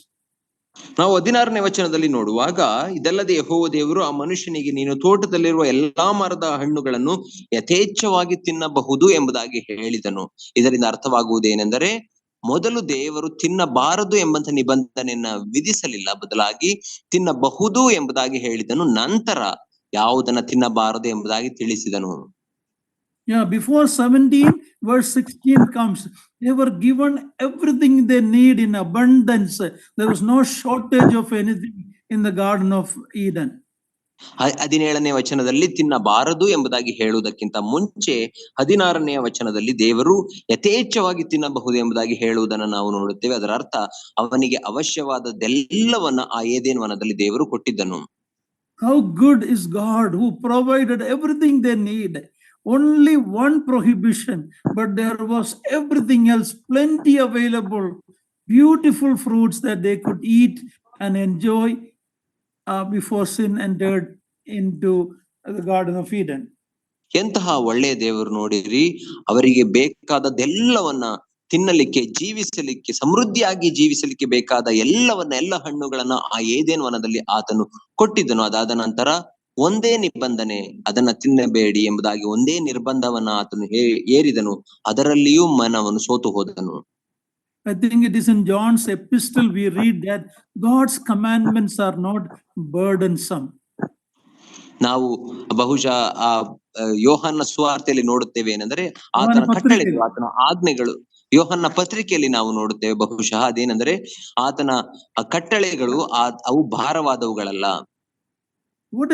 ನಾವು 16ನೇ ವಚನದಲ್ಲಿ ನೋಡುವಾಗ, ಇದಲ್ಲದೆ ಯೆಹೋವ ದೇವರು ಆ ಮನುಷ್ಯನಿಗೆ ನೀನು ತೋಟದಲ್ಲಿರುವ ಎಲ್ಲಾ ಮರದ ಹಣ್ಣುಗಳನ್ನು ಯಥೇಚ್ಛವಾಗಿ ತಿನ್ನಬಹುದು ಎಂಬುದಾಗಿ ಹೇಳಿದನು. ಇದರಿಂದ ಅರ್ಥವಾಗುವುದೇನೆಂದರೆ, ಮೊದಲು ದೇವರು ತಿನ್ನಬಾರದು ಎಂಬಂತ ನಿಬಂಧನೆಯನ್ನ ವಿಧಿಸಲಿಲ್ಲ, ಬದಲಾಗಿ ತಿನ್ನಬಹುದು ಎಂಬುದಾಗಿ ಹೇಳಿದನು. ನಂತರ ಯಾವುದನ್ನ ತಿನ್ನಬಾರದು ಎಂಬುದಾಗಿ ತಿಳಿಸಿದನು. Yeah, before 17, verse 16 comes. They were given everything they need in abundance. There was no shortage of anything in the Garden of Eden. 17ನೇ ವಚನದಲ್ಲಿ ತಿನ್ನಬಾರದು ಎಂಬುದಾಗಿ ಹೇಳುವುದಕ್ಕಿಂತ ಮುಂಚೆ 16ನೇ ವಚನದಲ್ಲಿ ದೇವರು ಯಥೇಚ್ಛವಾಗಿ ತಿನ್ನಬಹುದು ಎಂಬುದಾಗಿ ಹೇಳುವುದನ್ನು ನಾವು ನೋಡುತ್ತೇವೆ. ಅದರ ಅರ್ಥ ಅವನಿಗೆ ಅವಶ್ಯವಾದದ್ದೆಲ್ಲವನ್ನ ಆ ಏದೇನ್ ವನದಲ್ಲಿ ದೇವರು ಕೊಟ್ಟಿದ್ದನು. How good is God who provided everything they need. Only one prohibition, but there was everything else, plenty available, beautiful fruits that they could eat and enjoy before sin entered into the Garden of Eden. ಎಂತಹ ಒಳ್ಳೆಯ ದೇವರು ನೋಡಿರಿ, ಅವರಿಗೆ ಬೇಕಾದದ್ದೆಲ್ಲವನ್ನ ತಿನ್ನಲಿಕ್ಕೆ, ಜೀವಿಸಲಿಕ್ಕೆ, ಸಮೃದ್ಧಿಯಾಗಿ ಜೀವಿಸಲಿಕ್ಕೆ ಬೇಕಾದ ಎಲ್ಲ ಹಣ್ಣುಗಳನ್ನ ಆ ಏದೇನ್ ವನದಲ್ಲಿ ಆತನು ಕೊಟ್ಟಿದ್ದನು. ಅದಾದ ನಂತರ ಒಂದೇ ನಿಬಂಧನೆ, ಅದನ್ನ ತಿನ್ನಬೇಡಿ ಎಂಬುದಾಗಿ ಒಂದೇ ನಿರ್ಬಂಧವನ್ನ ಆತನು ಏರಿದನು. ಅದರಲ್ಲಿಯೂ ಮನವನು ಸೋತು ಹೋದನು. I think it is in John's epistle we read that God's commandments are not burdensome. ನಾವು ಬಹುಶಃ ಆ ಯೋಹನ್ನ ಸುವಾರ್ತೆಯಲ್ಲಿ ನೋಡುತ್ತೇವೆ ಏನೆಂದರೆ ಆತನ ಕಟ್ಟಳೆಗಳು, ಆತನ ಆಜ್ಞೆಗಳು. ಯೋಹನ್ನ ಪತ್ರಿಕೆಯಲ್ಲಿ ನಾವು ನೋಡುತ್ತೇವೆ ಬಹುಶಃ ಅದೇನೆಂದರೆ ಆತನ ಕಟ್ಟಳೆಗಳು ಅವು ಭಾರವಾದವುಗಳಲ್ಲ. What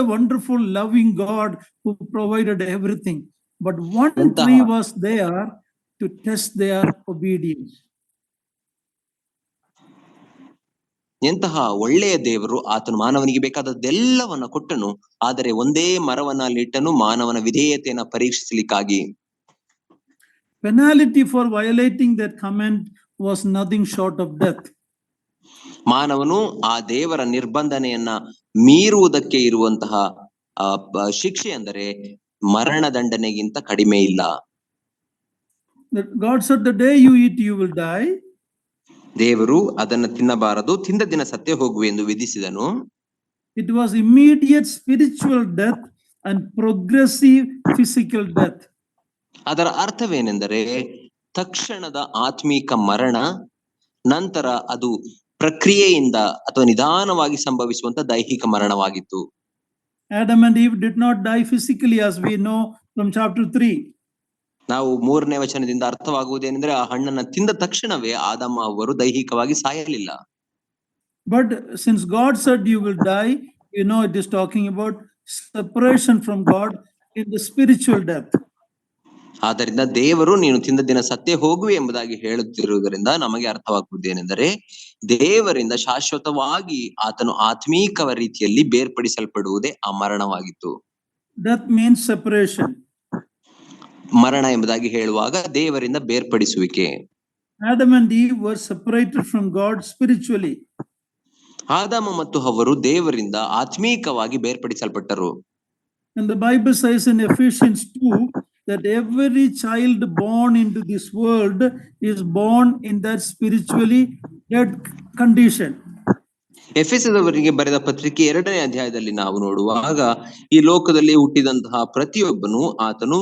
a wonderful loving God who provided everything. But one tree was there to test their obedience. ಎಂತಹ ಒಳ್ಳೆಯ ದೇವರು, ಆತನು ಮಾನವನಿಗೆ ಬೇಕಾದದ್ದೆಲ್ಲವನ್ನ ಕೊಟ್ಟನು, ಆದರೆ ಒಂದೇ ಮರವನ್ನ ಅಲ್ಲಿಟ್ಟನು, ಮಾನವನ ವಿಧೇಯತೆಯನ್ನ ಪರೀಕ್ಷಿಸಲಿಕ್ಕಾಗಿ. Penalty for violating that command was nothing short of death. ಮಾನವನು ಆ ದೇವರ ನಿರ್ಬಂಧನೆಯನ್ನ ಮೀರುವುದಕ್ಕೆ ಇರುವಂತಹ ಶಿಕ್ಷೆ ಅಂದರೆ ಮರಣದಂಡನೆಗಿಂತ ಕಡಿಮೆ ಇಲ್ಲ. God said, the day you eat you will die. ದೇವರು ಅದನ್ನ ತಿನ್ನಬಾರದು, ತಿಂದ ದಿನ ಸತ್ತೇ ಹೋಗುವೆ ಎಂದು ವಿಧಿಸಿದನು. It was immediate spiritual death and progressive physical death. ಅದರ ಅರ್ಥವೇನೆಂದರೆ ತಕ್ಷಣದ ಆತ್ಮೀಕ ಮರಣ, ನಂತರ ಅದು ಪ್ರಕ್ರಿಯೆಯಿಂದ ಅಥವಾ ನಿಧಾನವಾಗಿ ಸಂಭವಿಸುವಂತ ದೈಹಿಕ ಮರಣವಾಗಿತ್ತು. Adam and Eve did not die physically, as we know from chapter 3. ನಾವು 3ನೇ ವಚನದಿಂದ ಅರ್ಥವಾಗುವುದೇನೆಂದ್ರೆ ಆ ಹಣ್ಣನ್ನ ತಿಂದ ತಕ್ಷಣವೇ ಆದಾಮ ಅವರು ದೈಹಿಕವಾಗಿ ಸಾಯಲಿಲ್ಲ. But since God said you will die, you know it is talking about separation from God in the spiritual death. ಆದ್ದರಿಂದ ದೇವರು ನೀನು ತಿಂದ ದಿನ ಸತ್ತೇ ಹೋಗುವೆ ಎಂಬುದಾಗಿ ಹೇಳುತ್ತಿರುವುದರಿಂದ ನಮಗೆ ಅರ್ಥವಾಗುವುದೇನೆಂದರೆ ದೇವರಿಂದ ಶಾಶ್ವತವಾಗಿ ಆತನು ಆತ್ಮೀಕ ರೀತಿಯಲ್ಲಿ ಬೇರ್ಪಡಿಸಲ್ಪಡುವುದೇ ಆ ಮರಣವಾಗಿತ್ತು. Death means separation. ಮರಣ ಎಂಬುದಾಗಿ ಹೇಳುವಾಗ ದೇವರಿಂದ ಬೇರ್ಪಡಿಸುವಿಕೆ. Adam and Eve were separated from God spiritually. ಆದಾಮ ಮತ್ತು ಹವ್ವರು ದೇವರಿಂದ ಆತ್ಮೀಕವಾಗಿ ಬೇರ್ಪಡಿಸಲ್ಪಟ್ಟರು. And the Bible says in Ephesians 2 that every child born into this world is born in that spiritually dead condition. ಎಫೆಸದವರಿಗೆ ಬರೆದ ಪತ್ರಿಕೆ 2ನೇ ಅಧ್ಯಾಯದಲ್ಲಿ ನಾವು ನೋಡುವಾಗ ಈ ಲೋಕದಲ್ಲಿ ಹುಟ್ಟಿದಂತಹ ಪ್ರತಿಯೊಬ್ಬನು ಆತನು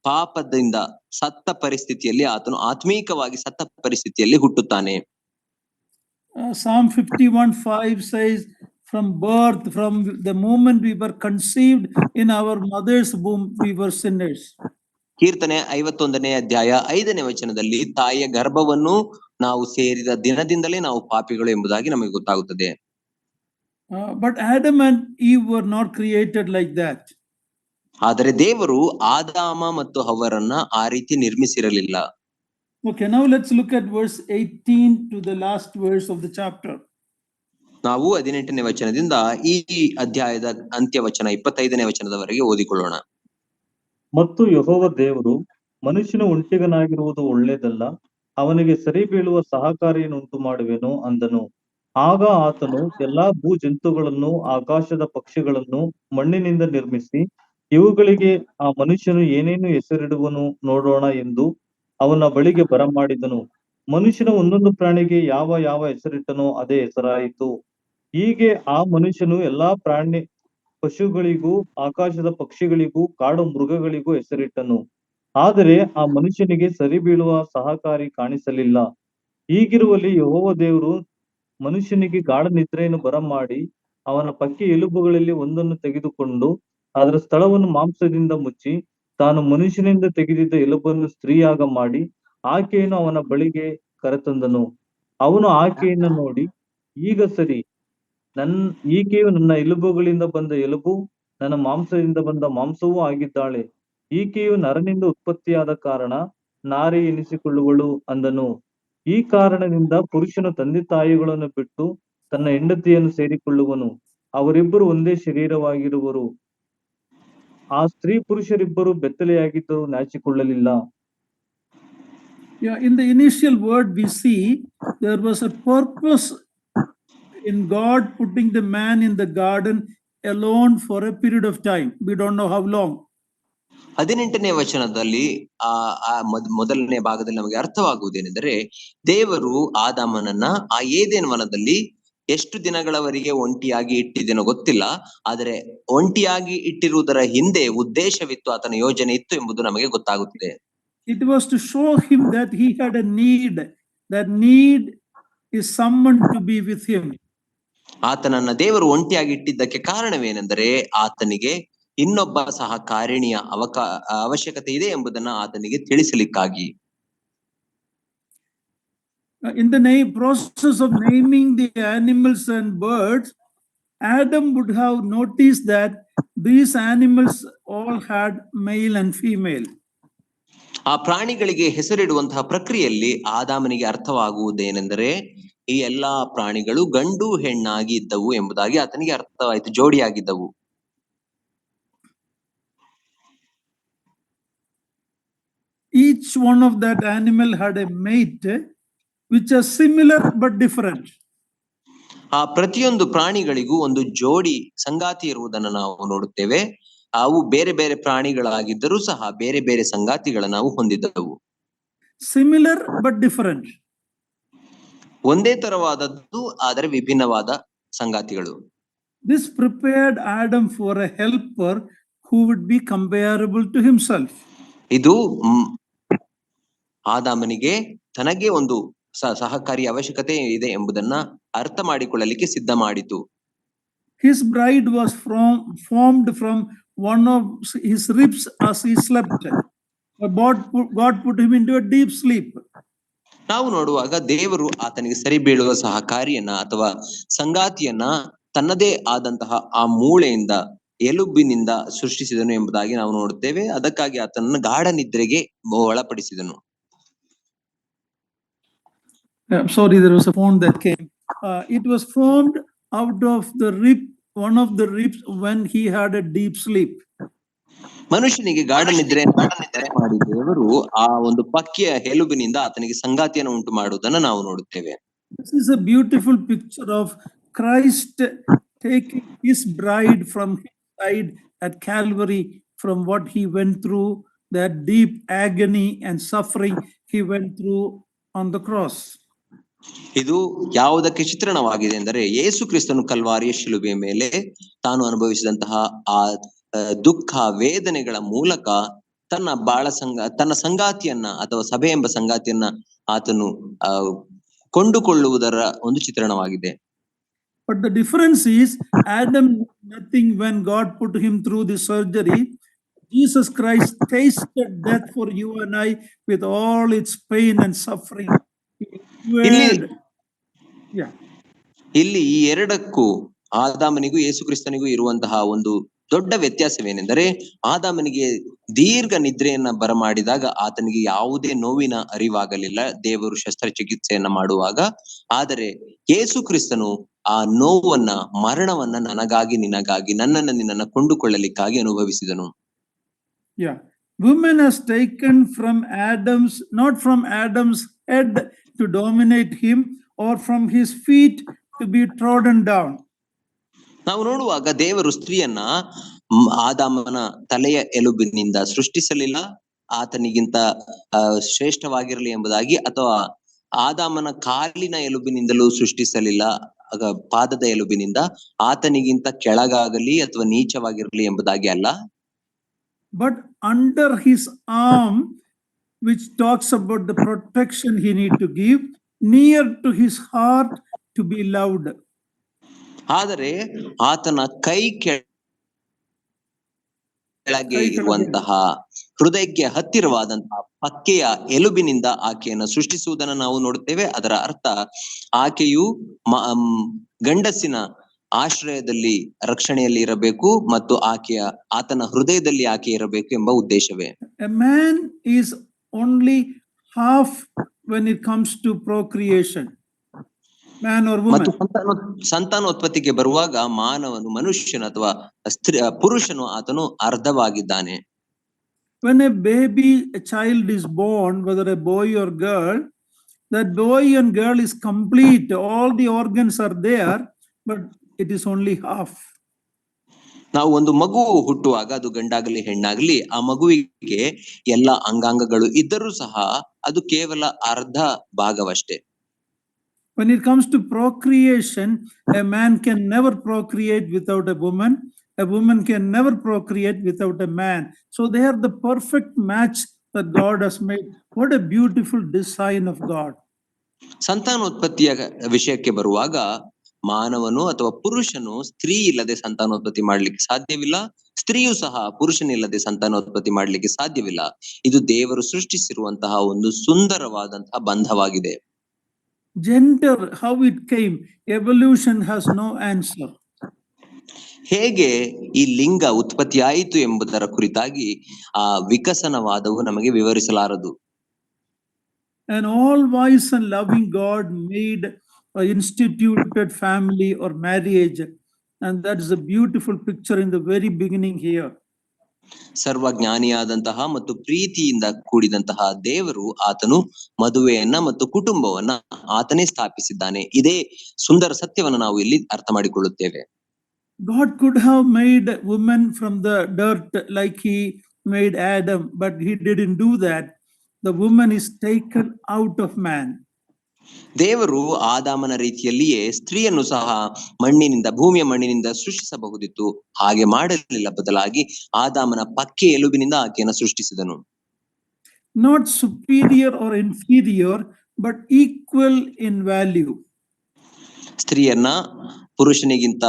ಪಾಪದಿಂದ ಸತ್ತ ಪರಿಸ್ಥಿತಿಯಲ್ಲಿ, ಆತನು ಆತ್ಮೀಕವಾಗಿ ಸತ್ತ ಪರಿಸ್ಥಿತಿಯಲ್ಲಿ ಹುಟ್ಟುತ್ತಾನೆ. Psalm 51:5 says, from birth, from the moment we were conceived in our mother's womb, we were sinners. ಕೀರ್ತನೆ 51ನೇ ಅಧ್ಯಾಯ 5ನೇ ವಚನದಲ್ಲಿ ತಾಯಿಯ ಗರ್ಭವನ್ನು ನಾವು ಸೇರಿದ ದಿನದಿಂದಲೇ ನಾವು ಪಾಪಿಗಳು ಎಂಬುದಾಗಿ ನಮಗೆ ಗೊತ್ತಾಗುತ್ತದೆ. But Adam and Eve were not created like that. ಆದರೆ ದೇವರು ಆದಾಮ ಮತ್ತು ಹವ್ವರನ್ನ ಆ ರೀತಿ ನಿರ್ಮಿಸಿರಲಿಲ್ಲ. Okay, now let's look at verse 18 to the last verse of the chapter. ನಾವು 18ನೇ ವಚನದಿಂದ ಈ ಅಧ್ಯಾಯದ ಅಂತ್ಯ ವಚನ 25ನೇ ವಚನದವರೆಗೆ ಓದಿಕೊಳ್ಳೋಣ. ಮತ್ತು ಯೆಹೋವ ದೇವರು ಮನುಷ್ಯನ ಒಂಟಿಗನಾಗಿರುವುದು ಒಳ್ಳೆಯದಲ್ಲ, ಅವನಿಗೆ ಸರಿ ಬೀಳುವ ಸಹಕಾರಿಯನ್ನು ಉಂಟು ಮಾಡುವೆನು ಅಂದನು. ಆಗ ಆತನು ಎಲ್ಲಾ ಭೂ ಜಂತುಗಳನ್ನು, ಆಕಾಶದ ಪಕ್ಷಿಗಳನ್ನು ಮಣ್ಣಿನಿಂದ ನಿರ್ಮಿಸಿ, ಇವುಗಳಿಗೆ ಆ ಮನುಷ್ಯನು ಏನೇನು ಹೆಸರಿಡುವನು ನೋಡೋಣ ಎಂದು ಅವನ ಬಳಿಗೆ ಬರಮಾಡಿದನು. ಮನುಷ್ಯನ ಒಂದೊಂದು ಪ್ರಾಣಿಗೆ ಯಾವ ಯಾವ ಹೆಸರಿಟ್ಟನೋ ಅದೇ ಹೆಸರಾಯಿತು. ಹೀಗೆ ಆ ಮನುಷ್ಯನು ಎಲ್ಲಾ ಪ್ರಾಣಿ ಪಶುಗಳಿಗೂ, ಆಕಾಶದ ಪಕ್ಷಿಗಳಿಗೂ, ಕಾಡು ಮೃಗಗಳಿಗೂ ಹೆಸರಿಟ್ಟನು. ಆದರೆ ಆ ಮನುಷ್ಯನಿಗೆ ಸರಿ ಬೀಳುವ ಸಹಕಾರಿ ಕಾಣಿಸಲಿಲ್ಲ. ಹೀಗಿರುವಲ್ಲಿ ಯೆಹೋವ ದೇವರು ಮನುಷ್ಯನಿಗೆ ಗಾಢ ನಿದ್ರೆಯನ್ನು ಬರಮಾಡಿ ಅವನ ಪಕ್ಕಿ ಎಲುಬುಗಳಲ್ಲಿ ಒಂದನ್ನು ತೆಗೆದುಕೊಂಡು ಅದರ ಸ್ಥಳವನ್ನು ಮಾಂಸದಿಂದ ಮುಚ್ಚಿ, ತಾನು ಮನುಷ್ಯನಿಂದ ತೆಗೆದಿದ್ದ ಎಲುಬನ್ನು ಸ್ತ್ರೀಯಾಗ ಮಾಡಿ ಆಕೆಯನ್ನು ಅವನ ಬಳಿಗೆ ಕರೆತಂದನು. ಅವನು ಆಕೆಯನ್ನು ನೋಡಿ, ಈಗ ಸರಿ, ಈಕೆಯು ನನ್ನ ಎಲುಬುಗಳಿಂದ ಬಂದ ಎಲುಬು, ನನ್ನ ಮಾಂಸದಿಂದ ಬಂದ ಮಾಂಸವೂ ಆಗಿದ್ದಾಳೆ. ಈಕೆಯು ನರನಿಂದ ಉತ್ಪತ್ತಿಯಾದ ಕಾರಣ ನಾರಿ ಎನಿಸಿಕೊಳ್ಳುವಳು ಅಂದನು. ಈ ಕಾರಣದಿಂದ ಪುರುಷನು ತಂದೆ ತಾಯಿಗಳನ್ನು ಬಿಟ್ಟು ತನ್ನ ಹೆಂಡತಿಯನ್ನು ಸೇರಿಕೊಳ್ಳುವನು, ಅವರಿಬ್ಬರು ಒಂದೇ ಶರೀರವಾಗಿರುವರು. ಆ ಸ್ತ್ರೀ ಪುರುಷರಿಬ್ಬರು ಬೆತ್ತಲೆಯಾಗಿದ್ದರೂ ನಾಚಿಕೊಳ್ಳಲಿಲ್ಲ. Yeah, in the initial word we see there was a purpose in God putting the man in the garden alone for a period of time. We don't know how long. 18ನೇ ವಚನದಲ್ಲಿ ಮೊದಲನೇ ಭಾಗದಲ್ಲಿ ನಮಗೆ ಅರ್ಥವಾಗುವುದೇನೆಂದರೆ ದೇವರು ಆದಾಮನನ್ನ ಆ ಏದೇನ್ ವನದಲ್ಲಿ ಎಷ್ಟು ದಿನಗಳವರೆಗೆ ಒಂಟಿಯಾಗಿ ಇಟ್ಟಿದ್ದೇನೋ ಗೊತ್ತಿಲ್ಲ, ಆದರೆ ಒಂಟಿಯಾಗಿ ಇಟ್ಟಿರುವುದರ ಹಿಂದೆ ಉದ್ದೇಶವಿತ್ತು, ಆತನ ಯೋಜನೆ ಇತ್ತು ಎಂಬುದು ನಮಗೆ ಗೊತ್ತಾಗುತ್ತದೆ. It was to show him that he had a need. That need is someone to be with him. ಆತನನ್ನ ದೇವರು ಒಂಟಿಯಾಗಿ ಇಟ್ಟಿದ್ದಕ್ಕೆ ಕಾರಣವೇನೆಂದರೆ ಆತನಿಗೆ ಇನ್ನೊಬ್ಬ ಸಹಕಾರಿಣಿಯ ಅವಶ್ಯಕತೆ ಇದೆ ಎಂಬುದನ್ನ ಆತನಿಗೆ ತಿಳಿಸಲಿಕ್ಕಾಗಿ. In the process of naming the animals and birds, Adam would have noticed that these animals all had male and female. ಆ ಪ್ರಾಣಿಗಳಿಗೆ ಹೆಸರಿಡುವಂತಹ ಪ್ರಕ್ರಿಯೆಯಲ್ಲಿ ಆದಾಮನಿಗೆ ಅರ್ಥವಾಗುವುದೇನೆಂದರೆ ಈ ಎಲ್ಲಾ ಪ್ರಾಣಿಗಳು ಗಂಡು ಹೆಣ್ಣಾಗಿ ಇದ್ದವು ಎಂಬುದಾಗಿ ಆತನಿಗೆ ಅರ್ಥವಾಯಿತು, ಜೋಡಿಯಾಗಿದ್ದವು. Each one of that animal had a mate which are similar but different. ಆ ಪ್ರತಿಯೊಂದು ಪ್ರಾಣಿಗಳಿಗೂ ಒಂದು ಜೋಡಿ ಸಂಗಾತಿ ಇರುವುದನ್ನು ನಾವು ನೋಡುತ್ತೇವೆ. ಅವು ಬೇರೆ ಬೇರೆ ಪ್ರಾಣಿಗಳಾಗಿದ್ದರೂ ಸಹ ಬೇರೆ ಬೇರೆ ಸಂಗಾತಿಗಳನ್ನು ನಾವು ಹೊಂದಿದ್ದವು. Similar but different. ಒಂದೇ ತರವಾದದ್ದು ಆದರೆ ವಿಭಿನ್ನವಾದ ಸಂಗಾತಿಗಳು. This prepared Adam for a helper who would be comparable to himself. ಇದು ಆದಾಮನಿಗೆ ತನಗೆ ಒಂದು ಸಹಕಾರಿ ಅವಶ್ಯಕತೆ ಇದೆ ಎಂಬುದನ್ನ ಅರ್ಥ ಮಾಡಿಕೊಳ್ಳಲಿಕ್ಕೆ ಸಿದ್ಧ ಮಾಡಿತು. His bride was formed from one of his ribs as he slept. God put him into a deep sleep. ನಾವು ನೋಡುವಾಗ ದೇವರು ಆತನಿಗೆ ಸರಿ ಬೀಳುವ ಸಹಕಾರಿಯನ್ನ ಅಥವಾ ಸಂಗಾತಿಯನ್ನ ತನ್ನದೇ ಆದಂತಹ ಆ ಮೂಳೆಯಿಂದ ಎಲುಬಿನಿಂದ ಸೃಷ್ಟಿಸಿದನು ಎಂಬುದಾಗಿ ನಾವು ನೋಡುತ್ತೇವೆ. ಅದಕ್ಕಾಗಿ ಆತನನ್ನು ಗಾಢ ನಿದ್ರೆಗೆ ಒಳಪಡಿಸಿದನು. Sorry, there was a phone that came. It was formed out of the rib, one of the ribs, when he had a deep sleep. ಮನುಷ್ಯನಿಗೆ ಗಾಢ ನಿದ್ರೆ ಮಾಡಿ ದೇವರು ಆ ಒಂದು ಪಕ್ಕಿಯ ಎಲುಬಿನಿಂದ ಆತನಿಗೆ ಸಂಗಾತಿಯನ್ನು ಉಂಟು ಮಾಡುವುದನ್ನು ನಾವು ನೋಡುತ್ತೇವೆ. This is a beautiful picture of Christ taking his bride from his side at Calvary, from what he went through, that deep agony and suffering he went through on the cross. ಇದು ಯಾವುದಕ್ಕೆ ಚಿತ್ರಣವಾಗಿದೆ ಎಂದರೆ ಯೇಸು ಕ್ರಿಸ್ತನು ಕಲ್ವಾರಿಯ ಶಿಲುಬೆಯ ಮೇಲೆ ತಾನು ಅನುಭವಿಸಿದಂತಹ ಆ ದುಃಖ ವೇದನೆಗಳ ಮೂಲಕ ತನ್ನ ಸಂಗಾತಿಯನ್ನ ಅಥವಾ ಸಭೆ ಎಂಬ ಸಂಗಾತಿಯನ್ನ ಆತನು ಕೊಂಡುಕೊಳ್ಳುವುದರ ಒಂದು ಚಿತ್ರಣವಾಗಿದೆ. But the difference is, Adam knew nothing when God put him through the surgery. Jesus Christ tasted death for you and I with all its pain and suffering. ಇಲ್ಲಿ ಈ ಎರಡಕ್ಕೂ ಆದಾಮನಿಗೂ ಯೇಸು ಕ್ರಿಸ್ತನಿಗೂ ಇರುವಂತಹ ಒಂದು ದೊಡ್ಡ ವ್ಯತ್ಯಾಸವೇನೆಂದರೆ, ಆದಾಮನಿಗೆ ದೀರ್ಘ ನಿದ್ರೆಯನ್ನ ಬರಮಾಡಿದಾಗ ಆತನಿಗೆ ಯಾವುದೇ ನೋವಿನ ಅರಿವಾಗಲಿಲ್ಲ ದೇವರು ಶಸ್ತ್ರಚಿಕಿತ್ಸೆಯನ್ನ ಮಾಡುವಾಗ. ಆದರೆ ಯೇಸು ಕ್ರಿಸ್ತನು ಆ ನೋವನ್ನ, ಮರಣವನ್ನ ನನಗಾಗಿ ನಿನಗಾಗಿ, ನಿನ್ನನ್ನ ಕೊಂಡುಕೊಳ್ಳಲಿಕ್ಕಾಗಿ ಅನುಭವಿಸಿದನು. Woman has taken from not from Adam's head to dominate him, or from his feet to be trodden down. ನಾವು ನೋಡುವಾಗ ದೇವರು ಸ್ತ್ರೀಯನ್ನ ಆದಾಮನ ತಲೆಯ ಎಲುಬಿನಿಂದ ಸೃಷ್ಟಿಸಲಿಲ್ಲ, ಆತನಿಗಿಂತ ಶ್ರೇಷ್ಠವಾಗಿರಲಿ ಎಂಬುದಾಗಿ, ಅಥವಾ ಆದಾಮನ ಕಾಲಿನ ಎಲುಬಿನಿಂದಲೂ ಸೃಷ್ಟಿಸಲಿಲ್ಲ, ಪಾದದ ಎಲುಬಿನಿಂದ ಆತನಿಗಿಂತ ಕೆಳಗಾಗಲಿ ಅಥವಾ ನೀಚವಾಗಿರಲಿ ಎಂಬುದಾಗಿ ಅಲ್ಲ. But under his arm, which talks about the protection he need to give, near to his heart to be loved. ಆದರೆ ಆತನ ಕೈ ಕೆಳಗೆ ಇರುವಂತಹ ಹೃದಯಕ್ಕೆ ಹತ್ತಿರವಾದಂತಹ ಪಕ್ಕೆಯ ಎಲುಬಿನಿಂದ ಆಕೆಯನ್ನು ಸೃಷ್ಟಿಸುವುದನ್ನು ನಾವು ನೋಡುತ್ತೇವೆ. ಅದರ ಅರ್ಥ ಆಕೆಯು ಗಂಡಸಿನ ಆಶ್ರಯದಲ್ಲಿ, ರಕ್ಷಣೆಯಲ್ಲಿ ಇರಬೇಕು ಮತ್ತು ಆತನ ಹೃದಯದಲ್ಲಿ ಆಕೆ ಇರಬೇಕು ಎಂಬ ಉದ್ದೇಶವೇ. A man is only half when it comes to procreation. Man or woman. ಮತ್ತು ಸಂತಾನೋತ್ಪತ್ತಿಗೆ ಬರುವಾಗ ಮನುಷ್ಯನ ಅಥವಾ ಪುರುಷನು ಆತನು ಅರ್ಧವಾಗಿದ್ದಾನೆ. When a child is born, whether a boy or girl, that boy and girl is complete. All the organs are there, but it is only half. ನಾವು ಒಂದು ಮಗು ಹುಟ್ಟುವಾಗ, ಅದು ಗಂಡಾಗಲಿ ಹೆಣ್ಣಾಗಲಿ, ಆ ಮಗುವಿಗೆ ಎಲ್ಲ ಅಂಗಾಂಗಗಳು ಇದ್ದರೂ ಸಹ ಅದು ಕೇವಲ ಅರ್ಧ ಭಾಗವಷ್ಟೇ. When it comes to procreation, a man can never procreate without a woman. A woman can never procreate without a man. So they are the perfect match that God has made. What a beautiful design of God. ಸಂತಾನೋತ್ಪತ್ತಿಯ ವಿಷಯಕ್ಕೆ ಬರುವಾಗ, ಮಾನವನು ಅಥವಾ ಪುರುಷನು ಸ್ತ್ರೀ ಇಲ್ಲದೆ ಸಂತಾನೋತ್ಪತ್ತಿ ಮಾಡ್ಲಿಕ್ಕೆ ಸಾಧ್ಯವಿಲ್ಲ, ಸ್ತ್ರೀಯು ಸಹ ಪುರುಷನಿಲ್ಲದೆ ಸಂತಾನೋತ್ಪತ್ತಿ ಮಾಡ್ಲಿಕ್ಕೆ ಸಾಧ್ಯವಿಲ್ಲ. ಇದು ದೇವರು ಸೃಷ್ಟಿಸಿರುವಂತಹ ಒಂದು ಸುಂದರವಾದಂತಹ ಬಂಧವಾಗಿದೆ. Gender, how it came, evolution has no answer. ಹೇಗೆ ಈ ಲಿಂಗ ಉತ್ಪತ್ತಿ ಆಯಿತು ಎಂಬುದರ ಕುರಿತಾಗಿ ಆ ವಿಕಸನವಾದವು ನಮಗೆ ವಿವರಿಸಲಾರದು. An all wise and loving God made instituted family or marriage, and that is a beautiful picture in the very beginning here. ಸರ್ವಜ್ಞಾನಿಯಾದಂತಹ ಮತ್ತು ಪ್ರೀತಿಯಿಂದ ಕೂಡಿದಂತಹ ದೇವರು ಆತನು ಮದುವೆಯನ್ನ ಮತ್ತು ಕುಟುಂಬವನ್ನ ಆತನೇ ಸ್ಥಾಪಿಸಿದ್ದಾನೆ. ಇದೇ ಸುಂದರ ಸತ್ಯವನ್ನು ನಾವು ಇಲ್ಲಿ ಅರ್ಥ ಮಾಡಿಕೊಳ್ಳುತ್ತೇವೆ. God could have made woman from the dirt like he made Adam, but he didn't do that. The woman is taken out of man. ದೇವರು ಆದಾಮನ ರೀತಿಯಲ್ಲಿಯೇ ಸ್ತ್ರೀಯನ್ನು ಸಹ ಭೂಮಿಯ ಮಣ್ಣಿನಿಂದ ಸೃಷ್ಟಿಸಬಹುದಿತ್ತು. ಹಾಗೆ ಮಾಡಲಿಲ್ಲ, ಬದಲಾಗಿ ಆದಾಮನ ಪಕ್ಕೆ ಎಲುಬಿನಿಂದ ಆಕೆಯನ್ನು ಸೃಷ್ಟಿಸಿದನು. Not superior or inferior, but equal in value. ಸ್ತ್ರೀಯನ್ನ ಪುರುಷನಿಗಿಂತ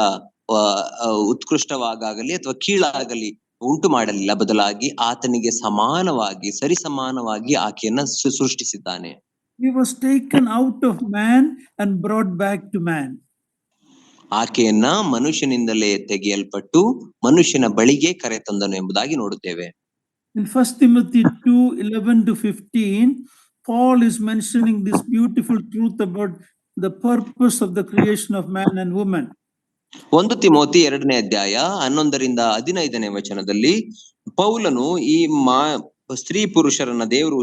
ಉತ್ಕೃಷ್ಟವಾಗಲಿ ಅಥವಾ ಕೀಳಾಗಲಿ ಉಂಟು ಮಾಡಲಿಲ್ಲ, ಬದಲಾಗಿ ಆತನಿಗೆ ಸಮಾನವಾಗಿ ಸರಿಸಮಾನವಾಗಿ ಆಕೆಯನ್ನ ಸೃಷ್ಟಿಸಿದ್ದಾನೆ. He was taken out of man and brought back to man. ಆಕೆಯನ್ನ ಮನುಷ್ಯನಿಂದಲೇ ತೆಗೆಯಲ್ಪಟ್ಟು ಮನುಷ್ಯನ ಬಳಿಗೆ ಕರೆತಂದನು ಎಂಬುದಾಗಿ ನೋಡುತ್ತೇವೆ. In 1 Timothy 2:11-15, Paul is mentioning this beautiful truth about the purpose of the creation of man and woman. 1 Timothy 2ನೇ ಅಧ್ಯಾಯ 11-15 ವಚನದಲ್ಲಿ ಪೌಲನು ಈ ಸ್ತ್ರೀ ಪುರುಷರನ್ನ ದೇವರು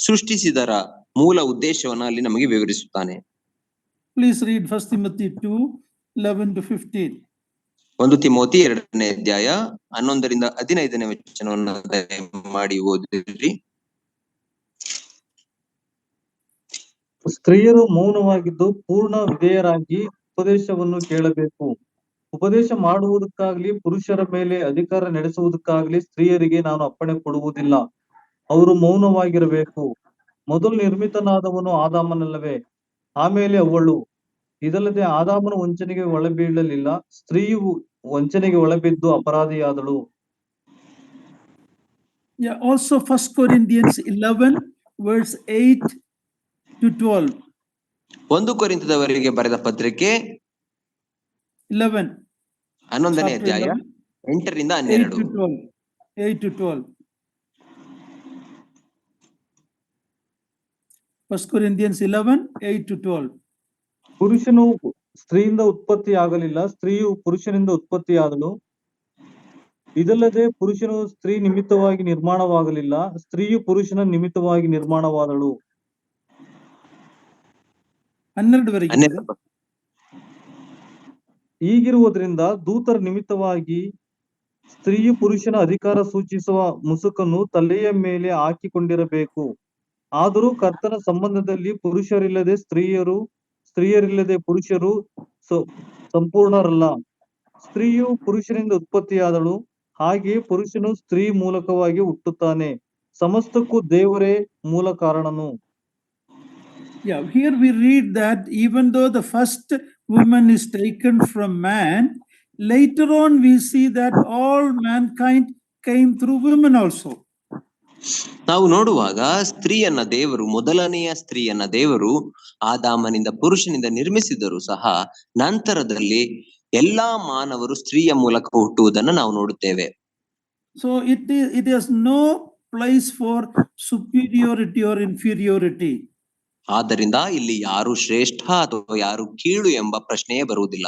ಸೃಷ್ಟಿಸಿದರ ಮೂಲ ಉದ್ದೇಶವನ್ನ ಅಲ್ಲಿ ನಮಗೆ ವಿವರಿಸುತ್ತಾನೆ. Please read 1 Timothy 2:11-15. 1 ತಿಮೋಥಿ 2ನೇ ಅಧ್ಯಾಯ 11-15 ವಚನವನ್ನ ಮಾಡಿ ಓದಿರಿ. ಸ್ತ್ರೀಯರು ಮೌನವಾಗಿದ್ದು ಪೂರ್ಣ ವಿಧೇಯರಾಗಿ ಉಪದೇಶವನ್ನು ಕೇಳಬೇಕು. ಉಪದೇಶ ಮಾಡುವುದಕ್ಕಾಗ್ಲಿ ಪುರುಷರ ಮೇಲೆ ಅಧಿಕಾರ ನಡೆಸುವುದಕ್ಕಾಗ್ಲಿ ಸ್ತ್ರೀಯರಿಗೆ ನಾನು ಅಪ್ಪಣೆ ಕೊಡುವುದಿಲ್ಲ. ಅವರು ಮೌನವಾಗಿರಬೇಕು. ಮೊದಲು ನಿರ್ಮಿತನಾದವನು ಆದಾಮನಲ್ಲವೇ, ಆಮೇಲೆ ಅವಳು. ಇದಲ್ಲದೆ ಆದಾಮನು ವಂಚನೆಗೆ ಒಳಬೀಳಲಿಲ್ಲ, ಸ್ತ್ರೀಯು ವಂಚನೆಗೆ ಒಳಬಿದ್ದು ಅಪರಾಧಿಯಾದಳು. Yeah, also 1 Corinthians 11:8-12. 1 ಕೊರಿಂಥದವರಿಗೆ ಬರೆದ ಪತ್ರಿಕೆ 11ನೇ ಅಧ್ಯಾಯ 8-12. 8-12. 1 Corinthians 11:8-12. ಪುರುಷನು ಸ್ತ್ರೀಯಿಂದ ಉತ್ಪತ್ತಿ ಆಗಲಿಲ್ಲ, ಸ್ತ್ರೀಯು ಪುರುಷನಿಂದ ಉತ್ಪತ್ತಿಯಾದಳು. ಇದಲ್ಲದೆ ಪುರುಷನು ಸ್ತ್ರೀ ನಿಮಿತ್ತವಾಗಿ ನಿರ್ಮಾಣವಾಗಲಿಲ್ಲ, ಸ್ತ್ರೀಯು ಪುರುಷನ ನಿಮಿತ್ತವಾಗಿ ನಿರ್ಮಾಣವಾದಳು. 12. ಹೀಗಿರುವುದರಿಂದ ದೂತರ ನಿಮಿತ್ತವಾಗಿ ಸ್ತ್ರೀಯು ಪುರುಷನ ಅಧಿಕಾರ ಸೂಚಿಸುವ ಮುಸುಕನ್ನು ತಲೆಯ ಮೇಲೆ ಹಾಕಿಕೊಂಡಿರಬೇಕು. ಆದರೂ ಕರ್ತನ ಸಂಬಂಧದಲ್ಲಿ ಪುರುಷರಿಲ್ಲದೆ ಸ್ತ್ರೀಯರು, ಸ್ತ್ರೀಯರಿಲ್ಲದೆ ಪುರುಷರು ಸಂಪೂರ್ಣರಲ್ಲ. ಸ್ತ್ರೀಯು ಪುರುಷನಿಂದ ಉತ್ಪತ್ತಿಯಾದಳು, ಹಾಗೆಯೇ ಪುರುಷನು ಸ್ತ್ರೀ ಮೂಲಕವಾಗಿ ಹುಟ್ಟುತ್ತಾನೆ. ಸಮಸ್ತಕ್ಕೂ ದೇವರೇ ಮೂಲ ಕಾರಣನು. Yeah, here we read that even though the first woman is taken from man, later on we see that all mankind came through women also. ನಾವು ನೋಡುವಾಗ ಮೊದಲನೆಯ ಸ್ತ್ರೀಯನ್ನ ದೇವರು ಆದಾಮನಿಂದ ಪುರುಷನಿಂದ ನಿರ್ಮಿಸಿದರೂ ಸಹ ನಂತರದಲ್ಲಿ ಎಲ್ಲಾ ಮಾನವರು ಸ್ತ್ರೀಯ ಮೂಲಕ ಹುಟ್ಟುವುದನ್ನು ನಾವು ನೋಡುತ್ತೇವೆ. So it has no place for superiority or inferiority. ಆದ್ದರಿಂದ ಇಲ್ಲಿ ಯಾರು ಶ್ರೇಷ್ಠ ಅಥವಾ ಯಾರು ಕೀಳು ಎಂಬ ಪ್ರಶ್ನೆಯೇ ಬರುವುದಿಲ್ಲ.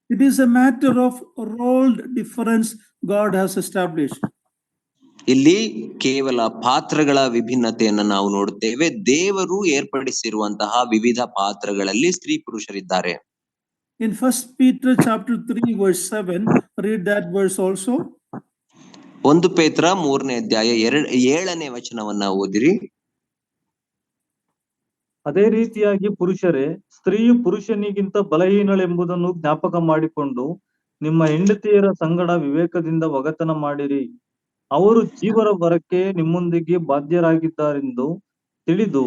It is a matter of role difference God has established. ಇಲ್ಲಿ ಕೇವಲ ಪಾತ್ರಗಳ ವಿಭಿನ್ನತೆಯನ್ನು ನಾವು ನೋಡುತ್ತೇವೆ. ದೇವರು ಏರ್ಪಡಿಸಿರುವಂತಹ ವಿವಿಧ ಪಾತ್ರಗಳಲ್ಲಿ ಸ್ತ್ರೀ ಪುರುಷರಿದ್ದಾರೆ. In 1 Peter chapter 3:7, read that verse also. 1 ಪೇತ್ರ 3ನೇ ಅಧ್ಯಾಯ 7ನೇ ವಚನವನ್ನ ಓದಿರಿ. ಅದೇ ರೀತಿಯಾಗಿ ಪುರುಷರೇ, ಸ್ತ್ರೀಯು ಪುರುಷನಿಗಿಂತ ಬಲಹೀನಳೆಂಬುದನ್ನು ಜ್ಞಾಪಕ ಮಾಡಿಕೊಂಡು ನಿಮ್ಮ ಹೆಂಡತಿಯರ ಸಂಗಡ ವಿವೇಕದಿಂದ ಒಗತನ ಮಾಡಿರಿ. ಅವರು ಜೀವರ ವರಕ್ಕೆ ನಿಮ್ಮೊಂದಿಗೆ ಬಾಧ್ಯರಾಗಿದ್ದಾರೆಂದು ತಿಳಿದು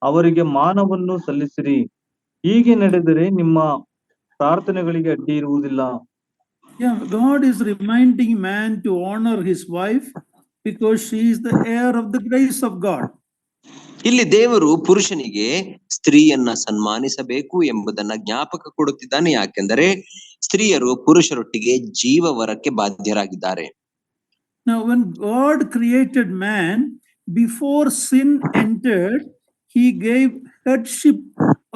ಅವರಿಗೆ ಮಾನವನ್ನು ಸಲ್ಲಿಸಿರಿ. ಹೀಗೆ ನಡೆದರೆ ನಿಮ್ಮ ಪ್ರಾರ್ಥನೆಗಳಿಗೆ ಅಡ್ಡಿ ಇರುವುದಿಲ್ಲ. Yeah, God is reminding man to honor his wife because she is the heir of the grace of God. ಇಲ್ಲಿ ದೇವರು ಪುರುಷನಿಗೆ ಸ್ತ್ರೀಯನ್ನ ಸನ್ಮಾನಿಸಬೇಕು ಎಂಬುದನ್ನ ಜ್ಞಾಪಕ ಕೊಡುತ್ತಿದ್ದಾನೆ. ಯಾಕೆಂದರೆ ಸ್ತ್ರೀಯರು ಪುರುಷರೊಟ್ಟಿಗೆ ಜೀವವರಕ್ಕೆ ಬಾಧ್ಯರಾಗಿದ್ದಾರೆ. Now, when God created man, before sin entered, he gave headship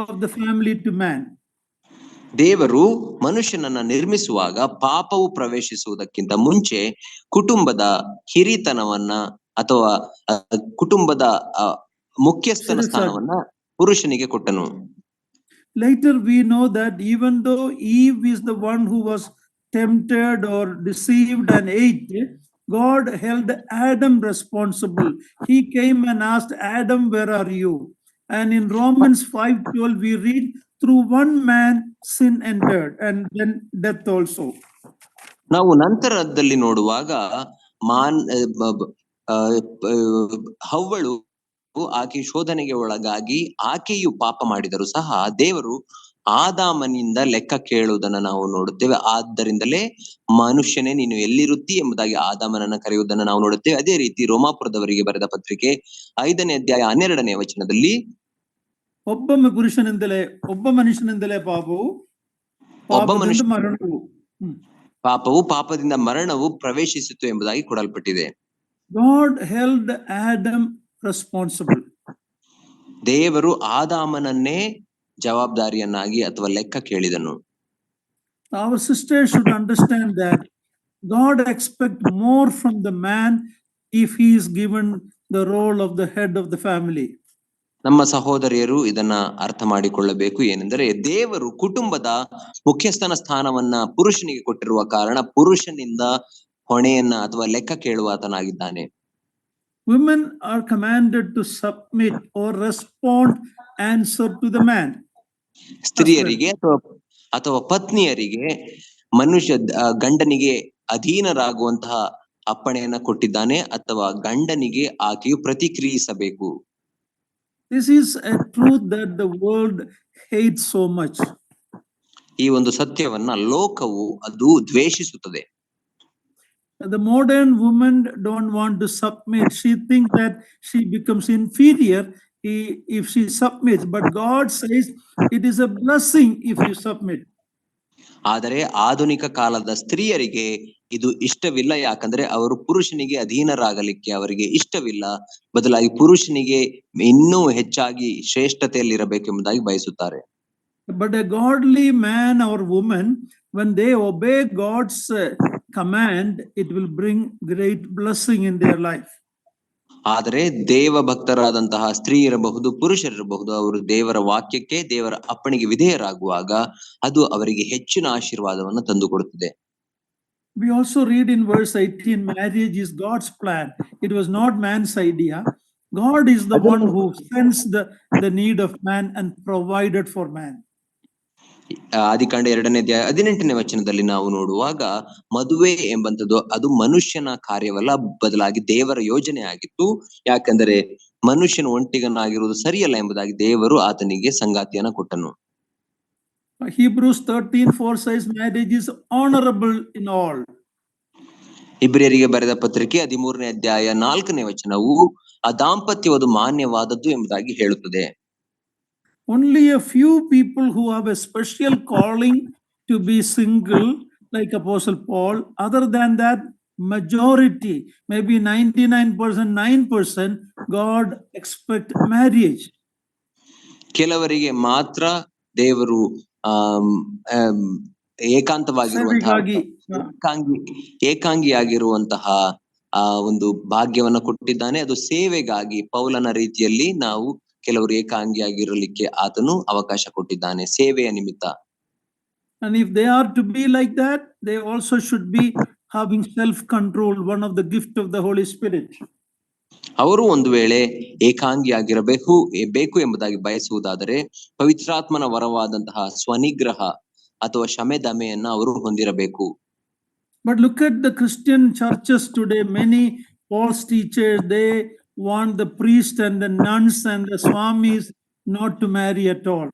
of the family to man. ದೇವರು ಮನುಷ್ಯನನ್ನ ನಿರ್ಮಿಸುವಾಗ ಪಾಪವು ಪ್ರವೇಶಿಸುವುದಕ್ಕಿಂತ ಮುಂಚೆ ಕುಟುಂಬದ ಹಿರಿತನವನ್ನ ಅಥವಾ ಕುಟುಂಬದ ಮುಖ್ಯಸ್ಥನ ಸ್ಥಾನವನ್ನ ಪುರುಷನಿಗೆ ಕೊಟ್ಟನು. Later we know that even though Eve is the one who was tempted or deceived and ate, God held Adam responsible. He came and asked Adam, where are you? And in Romans 5:12, we read, through one man sin entered, and then death also. ನಾವು ನಂತರದಲ್ಲಿ ನೋಡುವಾಗ ಹವ್ವಳು ಆಕೆ ಶೋಧನೆಗೆ ಒಳಗಾಗಿ ಆಕೆಯು ಪಾಪ ಮಾಡಿದರೂ ಸಹ ದೇವರು ಆದಾಮನಿಂದ ಲೆಕ್ಕ ಕೇಳುವುದನ್ನ ನಾವು ನೋಡುತ್ತೇವೆ. ಆದ್ದರಿಂದಲೇ ಮನುಷ್ಯನೇ ನೀನು ಎಲ್ಲಿರುತ್ತಿ ಎಂಬುದಾಗಿ ಆದಾಮನನ್ನ ಕರೆಯುವುದನ್ನು ನಾವು ನೋಡುತ್ತೇವೆ. ಅದೇ ರೀತಿ ರೋಮಾಪುರದವರಿಗೆ ಬರೆದ ಪತ್ರಿಕೆ 5ನೇ ಅಧ್ಯಾಯ 12ನೇ ವಚನದಲ್ಲಿ ಒಬ್ಬ ಮನುಷ್ಯನಿಂದಲೇ ಪಾಪವು ಪಾಪದಿಂದ ಮರಣವು ಪ್ರವೇಶಿಸಿತು ಎಂಬುದಾಗಿ ಕೊಡಲ್ಪಟ್ಟಿದೆ. God held Adam responsible. ದೇವರು ಆದಾಮನನ್ನೇ ಜವಾಬ್ದಾರಿಯನ್ನಾಗಿ ಅಥವಾ ಲೆಕ್ಕ ಕೇಳಿದನು. Our sisters should understand that God expects more from the man if he is given the role of the head of the family. ನಮ್ಮ ಸಹೋದರಿಯರು ಇದನ್ನ ಅರ್ಥ ಮಾಡಿಕೊಳ್ಳಬೇಕು. ಏನೆಂದರೆ ದೇವರು ಕುಟುಂಬದ ಮುಖ್ಯಸ್ಥನ ಸ್ಥಾನವನ್ನ ಪುರುಷನಿಗೆ ಕೊಟ್ಟಿರುವ ಕಾರಣ ಪುರುಷನಿಂದ ಹೊಣೆಯನ್ನ ಅಥವಾ ಲೆಕ್ಕ ಕೇಳುವಾತನಾಗಿದ್ದಾನೆ. Women are commanded to submit or respond answer to the man. ಸ್ತ್ರೀಯರಿಗೆ ಅಥವಾ ಪತ್ನಿಯರಿಗೆ ಗಂಡನಿಗೆ ಅಧೀನರಾಗುವಂತಹ ಅಪ್ಪಣೆಯನ್ನ ಕೊಟ್ಟಿದ್ದಾನೆ ಅಥವಾ ಗಂಡನಿಗೆ ಆಕೆಯು ಪ್ರತಿಕ್ರಿಯಿಸಬೇಕು. This is a truth that the world hates so much. ಈ ಒಂದು ಸತ್ಯವನ್ನ ಲೋಕವು ಅದು ದ್ವೇಷಿಸುತ್ತದೆ. The modern woman don't want to submit. She thinks that she becomes inferior if she submits, but God says it is a blessing if you submit. ಆದರೆ ಆಧುನಿಕ ಕಾಲದ ಸ್ತ್ರೀಯರಿಗೆ ಇದು ಇಷ್ಟವಿಲ್ಲ. ಯಾಕಂದ್ರೆ ಅವರು ಪುರುಷನಿಗೆ ಅಧೀನರಾಗಲಿಕ್ಕೆ ಅವರಿಗೆ ಇಷ್ಟವಿಲ್ಲ. ಬದಲಾಗಿ ಪುರುಷನಿಗೆ ಇನ್ನೂ ಹೆಚ್ಚಾಗಿ ಶ್ರೇಷ್ಠತೆಯಲ್ಲಿರಬೇಕೆಂಬುದಾಗಿ ಬಯಸುತ್ತಾರೆ. But a godly man or woman, when they obey God's command, it will bring great blessing in their life. ಆದರೆ ದೇವ ಭಕ್ತರಾದಂತಹ ಸ್ತ್ರೀ ಇರಬಹುದು, ಪುರುಷರಿರಬಹುದು, ಅವರು ದೇವರ ವಾಕ್ಯಕ್ಕೆ, ದೇವರ ಅಪ್ಪಣೆಗೆ ವಿಧೇಯರಾಗುವಾಗ ಅದು ಅವರಿಗೆ ಹೆಚ್ಚಿನ ಆಶೀರ್ವಾದವನ್ನು ತಂದುಕೊಡುತ್ತದೆ. We also read in verse 18, marriage is God's plan. It was not man's idea. God is the one who sensed the need of man and provided for man. ಆದಿಕಾಂಡ 2ನೇ ಅಧ್ಯಾಯ 18ನೇ ವಚನದಲ್ಲಿ ನಾವು ನೋಡುವಾಗ ಮದುವೆ ಎಂಬಂತದ್ದು ಅದು ಮನುಷ್ಯನ ಕಾರ್ಯವಲ್ಲ, ಬದಲಾಗಿ ದೇವರ ಯೋಜನೆ ಆಗಿತ್ತು. ಯಾಕಂದರೆ ಮನುಷ್ಯನ ಒಂಟಿಗನಾಗಿರುವುದು ಸರಿಯಲ್ಲ ಎಂಬುದಾಗಿ ದೇವರು ಆತನಿಗೆ ಸಂಗಾತಿಯನ್ನ ಕೊಟ್ಟನು. Hebrews 13:4 says marriage is honorable in all. ಇಬ್ರಿಯರಿಗೆ ಬರೆದ ಪತ್ರಿಕೆ 13ನೇ ಅಧ್ಯಾಯ 4ನೇ ವಚನವು ಆ ದಾಂಪತ್ಯವದು ಮಾನ್ಯವಾದದ್ದು ಎಂಬುದಾಗಿ ಹೇಳುತ್ತದೆ. Only a few people who have a special calling to be single, like Apostle Paul. Other than that, majority, maybe 99%, 9%, God expect marriage. ಕೆಲವರಿಗೆ ಮಾತ್ರ ದೇವರು ಏಕಾಂಗಿಯಾಗಿರುವಂತಹ ಒಂದು ಭಾಗ್ಯವನ್ನ ಕೊಟ್ಟಿದ್ದಾನೆ. ಅದು ಸೇವೆಗಾಗಿ ಪೌಲನ ರೀತಿಯಲ್ಲಿ ನಾವು ಕೆಲವರು ಏಕಾಂಗಿಯಾಗಿರಲಿಕ್ಕೆ ಆತನು ಅವಕಾಶ ಕೊಟ್ಟಿದ್ದಾನೆ, ಸೇವೆಯ ನಿಮಿತ್ತ. And if they are to be like that, they also should be having self-control, one of the gift of the Holy Spirit. ಅವರು ಒಂದು ವೇಳೆ ಏಕಾಂಗಿಯಾಗಿರಬೇಕು ಎಂಬುದಾಗಿ ಬಯಸುವುದಾದರೆ ಪವಿತ್ರಾತ್ಮನ ವರವಾದಂತಹ ಸ್ವನಿಗ್ರಹ ಅಥವಾ ಶಮೆದಮೆಯನ್ನ ಅವರು ಹೊಂದಿರಬೇಕು. But look at the Christian churches today. Many false teachers, they want the priest and the nuns and the swamis not to marry at all.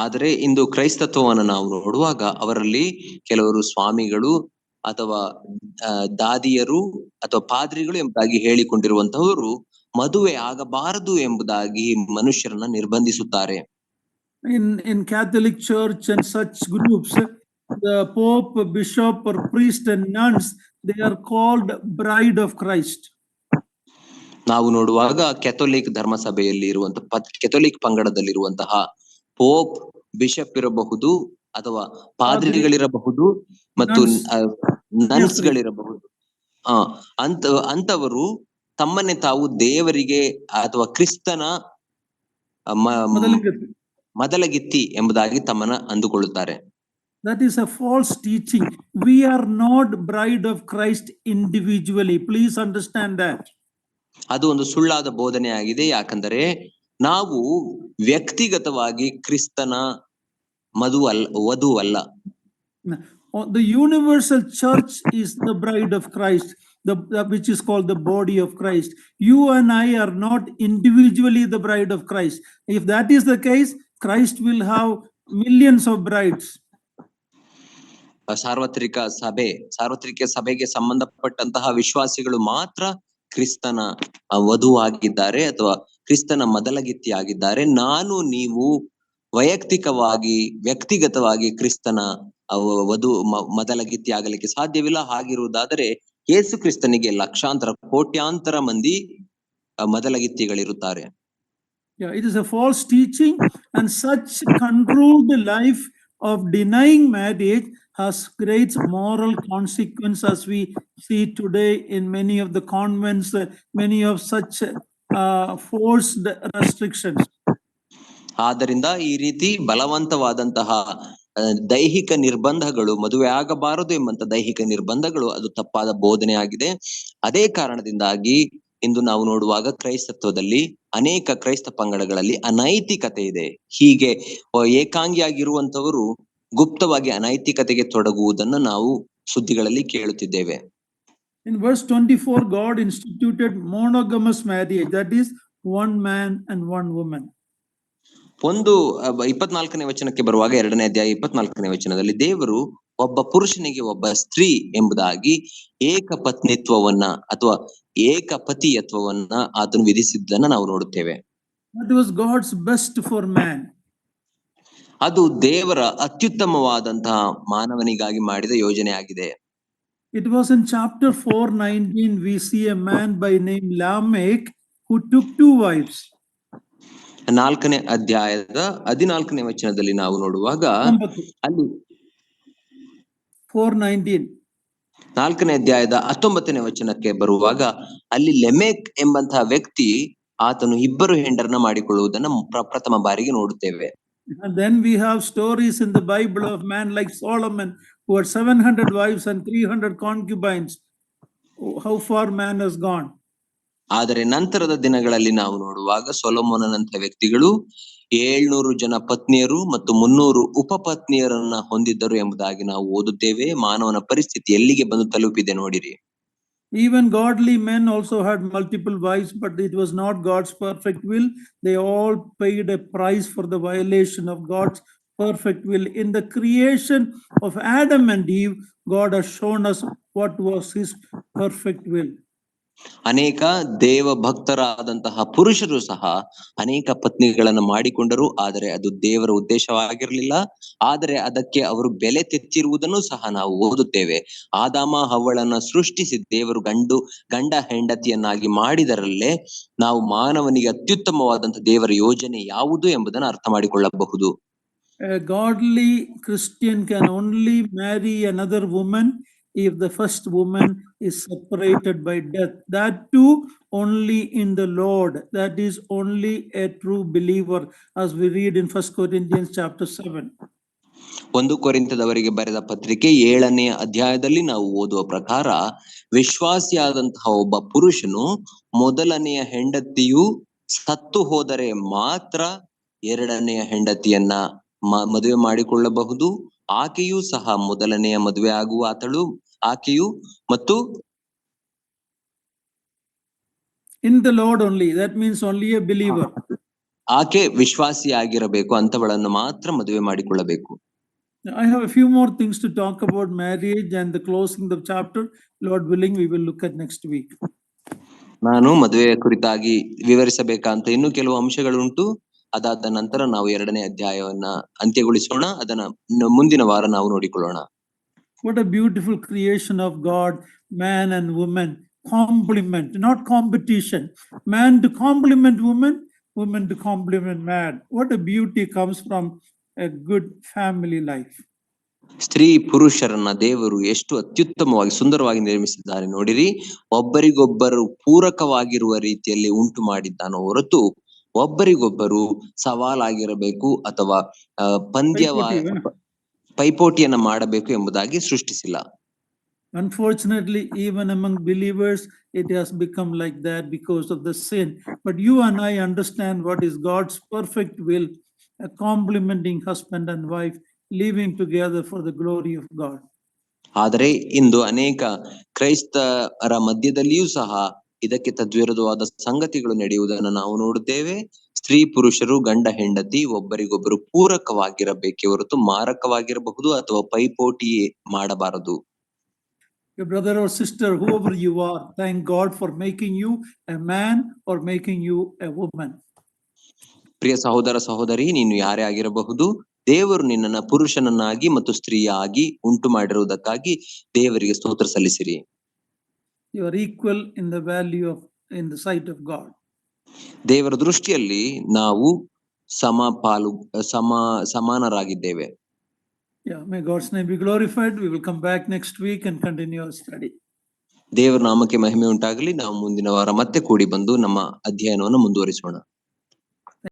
ಆದರೆ ಇಂದು ಕ್ರೈಸ್ತತ್ವವನ್ನು ನಾವು ನೋಡುವಾಗ ಅವರಲ್ಲಿ ಕೆಲವರು ಸ್ವಾಮಿಗಳು ಅಥವಾ ದಾದಿಯರು ಅಥವಾ ಪಾದ್ರಿಗಳು ಎಂಬುದಾಗಿ ಹೇಳಿಕೊಂಡಿರುವಂತಹವರು ಮದುವೆ ಆಗಬಾರದು ಎಂಬುದಾಗಿ ಮನುಷ್ಯರನ್ನ ನಿರ್ಬಂಧಿಸುತ್ತಾರೆ. In Catholic Church and such groups, the Pope, Bishop or priest and nuns, they are called bride of Christ. ನಾವು ನೋಡುವಾಗ ಕೆಥೋಲಿಕ್ ಧರ್ಮಸಭೆಯಲ್ಲಿ ಇರುವಂತಹ ಕೆಥೋಲಿಕ್ ಪಂಗಡದಲ್ಲಿರುವಂತಹ ಪೋಪ್, ಬಿಷಪ್ ಇರಬಹುದು ಅಥವಾ ಪಾದ್ರಿಗಳಿರಬಹುದು ಮತ್ತು ನನ್ಸ್ಗಳಿರಬಹುದು. ಅಂತವರು ತಮ್ಮನ್ನೇ ತಾವು ದೇವರಿಗೆ ಅಥವಾ ಕ್ರಿಸ್ತನ ಮೊದಲಗಿತ್ತಿ ಎಂಬುದಾಗಿ ತಮ್ಮನ್ನ ಅಂದುಕೊಳ್ಳುತ್ತಾರೆ. That is a false teaching. We are not bride of Christ individually. Please understand that. ಅದು ಒಂದು ಸುಳ್ಳಾದ ಬೋಧನೆ ಆಗಿದೆ. ಯಾಕಂದರೆ ನಾವು ವ್ಯಕ್ತಿಗತವಾಗಿ ಕ್ರಿಸ್ತನ ವಧು ಅಲ್ಲ. The universal church is the bride of Christ, which is called the body of Christ. You and I are not individually the bride of Christ. If that is the case, Christ will have millions of brides. ಸಾರ್ವತ್ರಿಕ ಸಭೆಗೆ ಸಂಬಂಧಪಟ್ಟಂತಹ ವಿಶ್ವಾಸಿಗಳು ಮಾತ್ರ ಕ್ರಿಸ್ತನ ವಧುವಾಗಿದ್ದಾರೆ ಅಥವಾ ಕ್ರಿಸ್ತನ ಮೊದಲಗಿತ್ತಿಯಾಗಿದ್ದಾರೆ. ನಾನು ನೀವು ವ್ಯಕ್ತಿಗತವಾಗಿ ಕ್ರಿಸ್ತನ ಮೊದಲಗಿತ್ತಿ ಆಗಲಿಕ್ಕೆ ಸಾಧ್ಯವಿಲ್ಲ. ಹಾಗಿರುವುದಾದರೆ ಯೇಸು ಕ್ರಿಸ್ತನಿಗೆ ಲಕ್ಷಾಂತರ ಕೋಟ್ಯಾಂತರ ಮಂದಿ ಮೊದಲಗಿತ್ತಿಗಳಿರುತ್ತಾರೆ. Yeah, it is a false teaching, and such controlled life of denying marriage has great moral consequence, as we see today in many of the convents, many of such forced restrictions. ಆದ್ದರಿಂದ ಈ ರೀತಿ ಬಲವಂತವಾದಂತಹ ದೈಹಿಕ ನಿರ್ಬಂಧಗಳು, ಮದುವೆ ಆಗಬಾರದು ಎಂಬಂತ ದೈಹಿಕ ನಿರ್ಬಂಧಗಳು ಅದು ತಪ್ಪಾದ ಬೋಧನೆ ಆಗಿದೆ. ಅದೇ ಕಾರಣದಿಂದಾಗಿ ಇಂದು ನಾವು ನೋಡುವಾಗ ಕ್ರೈಸ್ತತ್ವದಲ್ಲಿ ಅನೇಕ ಕ್ರೈಸ್ತ ಪಂಗಡಗಳಲ್ಲಿ ಅನೈತಿಕತೆ ಇದೆ. ಹೀಗೆ ಏಕಾಂಗಿಯಾಗಿರುವಂತವರು ಗುಪ್ತವಾಗಿ ಅನೈತಿಕತೆಗೆ ತೊಡಗುವುದನ್ನು ನಾವು ಸುದ್ದಿಗಳಲ್ಲಿ ಕೇಳುತ್ತಿದ್ದೇವೆ. In verse 24, God instituted monogamous marriage, that is one man and one woman. 24ನೇ ವಚನಕ್ಕೆ ಬರುವಾಗ 2ನೇ ಅಧ್ಯಾಯ 24ನೇ ವಚನದಲ್ಲಿ ದೇವರು ಒಬ್ಬ ಪುರುಷನಿಗೆ ಒಬ್ಬ ಸ್ತ್ರೀ ಎಂಬುದಾಗಿ ಏಕಪತ್ನಿತ್ವವನ್ನ ಅಥವಾ ಏಕಪತಿಯತ್ವವನ್ನ ಆತನು ವಿಧಿಸಿದ್ದನ್ನ ನಾವು ನೋಡುತ್ತೇವೆ. That was God's best for man. ಅದು ದೇವರ ಅತ್ಯುತ್ತಮವಾದಂತಹ ಮಾನವನಿಗಾಗಿ ಮಾಡಿದ ಯೋಜನೆ ಆಗಿದೆ. It was in chapter 4:19 we see a man by name Lamech who took 2 wives. 4ನೇ ಅಧ್ಯಾಯದ 14ನೇ ವಚನದಲ್ಲಿ ನಾವು ನೋಡುವಾಗ ಅಲ್ಲಿ 4:19 4ನೇ ಅಧ್ಯಾಯದ 19ನೇ ವಚನಕ್ಕೆ ಬರುವಾಗ ಅಲ್ಲಿ ಲೆಮೆಕ್ ಎಂಬಂತಹ ವ್ಯಕ್ತಿ ಆತನು 2 ಹೆಂಡರನ್ನ ಮಾಡಿಕೊಳ್ಳುವುದನ್ನು ಪ್ರಥಮ ಬಾರಿಗೆ ನೋಡುತ್ತೇವೆ. And then we have stories in the Bible of man like Solomon who had 700 wives and 300 concubines. How far man has gone. ಆದರೆ ನಂತರದ ದಿನಗಳಲ್ಲಿ ನಾವು ನೋಡುವಾಗ ಸೊಲೊಮೋನನಂತ ವ್ಯಕ್ತಿಗಳು 700 ಜನ ಪತ್ನಿಯರು ಮತ್ತು 300 ಉಪಪತ್ನಿಯರನ್ನ ಹೊಂದಿದ್ದರು ಎಂಬುದಾಗಿ ನಾವು ಓದುತ್ತೇವೆ. ಮಾನವನ ಪರಿಸ್ಥಿತಿ ಎಲ್ಲಿಗೆ ಬಂದು ತಲುಪಿದೆ ನೋಡಿರಿ. Even godly men also had multiple wives, but it was not God's perfect will. They all paid a price for the violation of God's perfect will. In the creation of Adam and Eve, God has shown us what was his perfect will. ಅನೇಕ ದೇವ ಭಕ್ತರಾದಂತಹ ಪುರುಷರು ಸಹ ಅನೇಕ ಪತ್ನಿಗಳನ್ನು ಮಾಡಿಕೊಂಡರು. ಆದರೆ ಅದು ದೇವರ ಉದ್ದೇಶವಾಗಿರಲಿಲ್ಲ. ಆದರೆ ಅದಕ್ಕೆ ಅವರು ಬೆಲೆ ತೆತ್ತಿರುವುದನ್ನು ಸಹ ನಾವು ಓದುತ್ತೇವೆ. ಆದಾಮ ಹವ್ವಳನ್ನ ಸೃಷ್ಟಿಸಿ ದೇವರು ಗಂಡ ಹೆಂಡತಿಯನ್ನಾಗಿ ಮಾಡಿದರಲ್ಲೇ ನಾವು ಮಾನವನಿಗೆ ಅತ್ಯುತ್ತಮವಾದಂತಹ ದೇವರ ಯೋಜನೆ ಯಾವುದು ಎಂಬುದನ್ನು ಅರ್ಥ ಮಾಡಿಕೊಳ್ಳಬಹುದು. A godly Christian can only marry another woman if the first woman is separated by death. That too only in the Lord. That is only a true believer, as we read in 1 Corinthians chapter 7. 1 ಕೊರಿಂಥದವರಿಗೆ ಬರೆದ ಪತ್ರಿಕೆ 7ನೇ ಅಧ್ಯಾಯದಲ್ಲಿ ನಾವು ಓದುವ ಪ್ರಕಾರ ವಿಶ್ವಾಸಿಯಾದಂತಹ ಒಬ್ಬ ಪುರುಷನು ಮೊದಲನೆಯ ಹೆಂಡತಿಯು ಸತ್ತು ಹೋದರೆ ಮಾತ್ರ 2ನೆಯ ಹೆಂಡತಿಯನ್ನ ಮದುವೆ ಮಾಡಿಕೊಳ್ಳಬಹುದು. ಆಕೆಯೂ ಸಹ ಮೊದಲನೆಯ ಮದುವೆ ಆಗುವ ಆಕೆಯು ಮತ್ತು in the Lord only. That means only a believer. ಆಕೆ ವಿಶ್ವಾಸಿಯಾಗಿರಬೇಕು, ಅಂತವಳನ್ನು ಮಾತ್ರ ಮದುವೆ ಮಾಡಿಕೊಳ್ಳಬೇಕು. I have a few more things to talk about marriage and the closing of the chapter. Lord willing, we will look at next week. ನಾನು ಮದುವೆಯ ಕುರಿತಾಗಿ ವಿವರಿಸಬೇಕಂತ ಇನ್ನೂ ಕೆಲವು ಅಂಶಗಳುಂಟು. ಅದಾದ ನಂತರ ನಾವು 2ನೇ ಅಧ್ಯಾಯವನ್ನ ಅಂತ್ಯಗೊಳಿಸೋಣ. ಅದನ್ನ ಮುಂದಿನ ವಾರ ನಾವು ನೋಡಿಕೊಳ್ಳೋಣ. What a beautiful creation of God, man and woman, complement, not competition. Man to complement woman, woman to complement man. What a beauty comes from a good family life. ಸ್ತ್ರೀ ಪುರುಷರನ್ನ ದೇವರು ಎಷ್ಟು ಅತ್ಯುತ್ತಮವಾಗಿ ಸುಂದರವಾಗಿ ನಿರ್ಮಿಸಿದ್ದಾರೆ ನೋಡಿರಿ. ಒಬ್ಬರಿಗೊಬ್ಬರು ಪೂರಕವಾಗಿರುವ ರೀತಿಯಲ್ಲಿ ಉಂಟು ಮಾಡಿದ್ದಾನೋ ಹೊರತು ಒಬ್ಬರಿಗೊಬ್ಬರು ಸವಾಲಾಗಿರಬೇಕು ಅಥವಾ ಪೈಪೋಟಿಯನ್ನ ಮಾಡಬೇಕು ಎಂಬುದಾಗಿ ಸೃಷ್ಟಿಸಿಲ್ಲ. Unfortunately, even among believers, it has become like that because of the sin. But you and I understand what is God's perfect will, a complementing husband and wife living together for the glory of God. ಆದರೆ ಇಂದು ಅನೇಕ ಕ್ರೈಸ್ತರ ಮಧ್ಯದಲ್ಲಿಯೂ ಸಹ ಇದಕ್ಕೆ ತದ್ವಿರುದ್ಧವಾದ ಸಂಗತಿಗಳು ನಡೆಯುವುದನ್ನು ನಾವು ನೋಡುತ್ತೇವೆ. ಸ್ತ್ರೀ ಪುರುಷರು ಗಂಡ ಹೆಂಡತಿ ಒಬ್ಬರಿಗೊಬ್ಬರು ಪೂರಕವಾಗಿರಬೇಕೆ ಹೊರತು ಮಾರಕವಾಗಿರಬಹುದು ಅಥವಾ ಪೈಪೋಟಿ ಮಾಡಬಾರದು. Your brother or sister, whoever you are, thank God for making you a man or making you a woman. ಪ್ರಿಯ ಸಹೋದರ ಸಹೋದರಿ, ನೀನು ಯಾರೇ ಆಗಿರಬಹುದು, ದೇವರು ನಿನ್ನನ್ನ ಪುರುಷನನ್ನಾಗಿ ಮತ್ತು ಸ್ತ್ರೀಯಾಗಿ ಉಂಟು ಮಾಡಿರುವುದಕ್ಕಾಗಿ ದೇವರಿಗೆ ಸ್ತೋತ್ರ ಸಲ್ಲಿಸಿರಿ. You are equal in the value of, in the sight of God. ದೇವರ ದೃಷ್ಟಿಯಲ್ಲಿ ನಾವು ಸಮಾನರಾಗಿದ್ದೇವೆ. Yeah, may God's name be glorified. We will come back next week and continue our study. ದೇವರ ನಾಮಕ್ಕೆ ಮಹಿಮೆ ಉಂಟಾಗಲಿ. ನಾವು ಮುಂದಿನ ವಾರ ಮತ್ತೆ ಕೂಡಿ ಬಂದು ನಮ್ಮ ಅಧ್ಯಯನವನ್ನು ಮುಂದುವರಿಸೋಣ.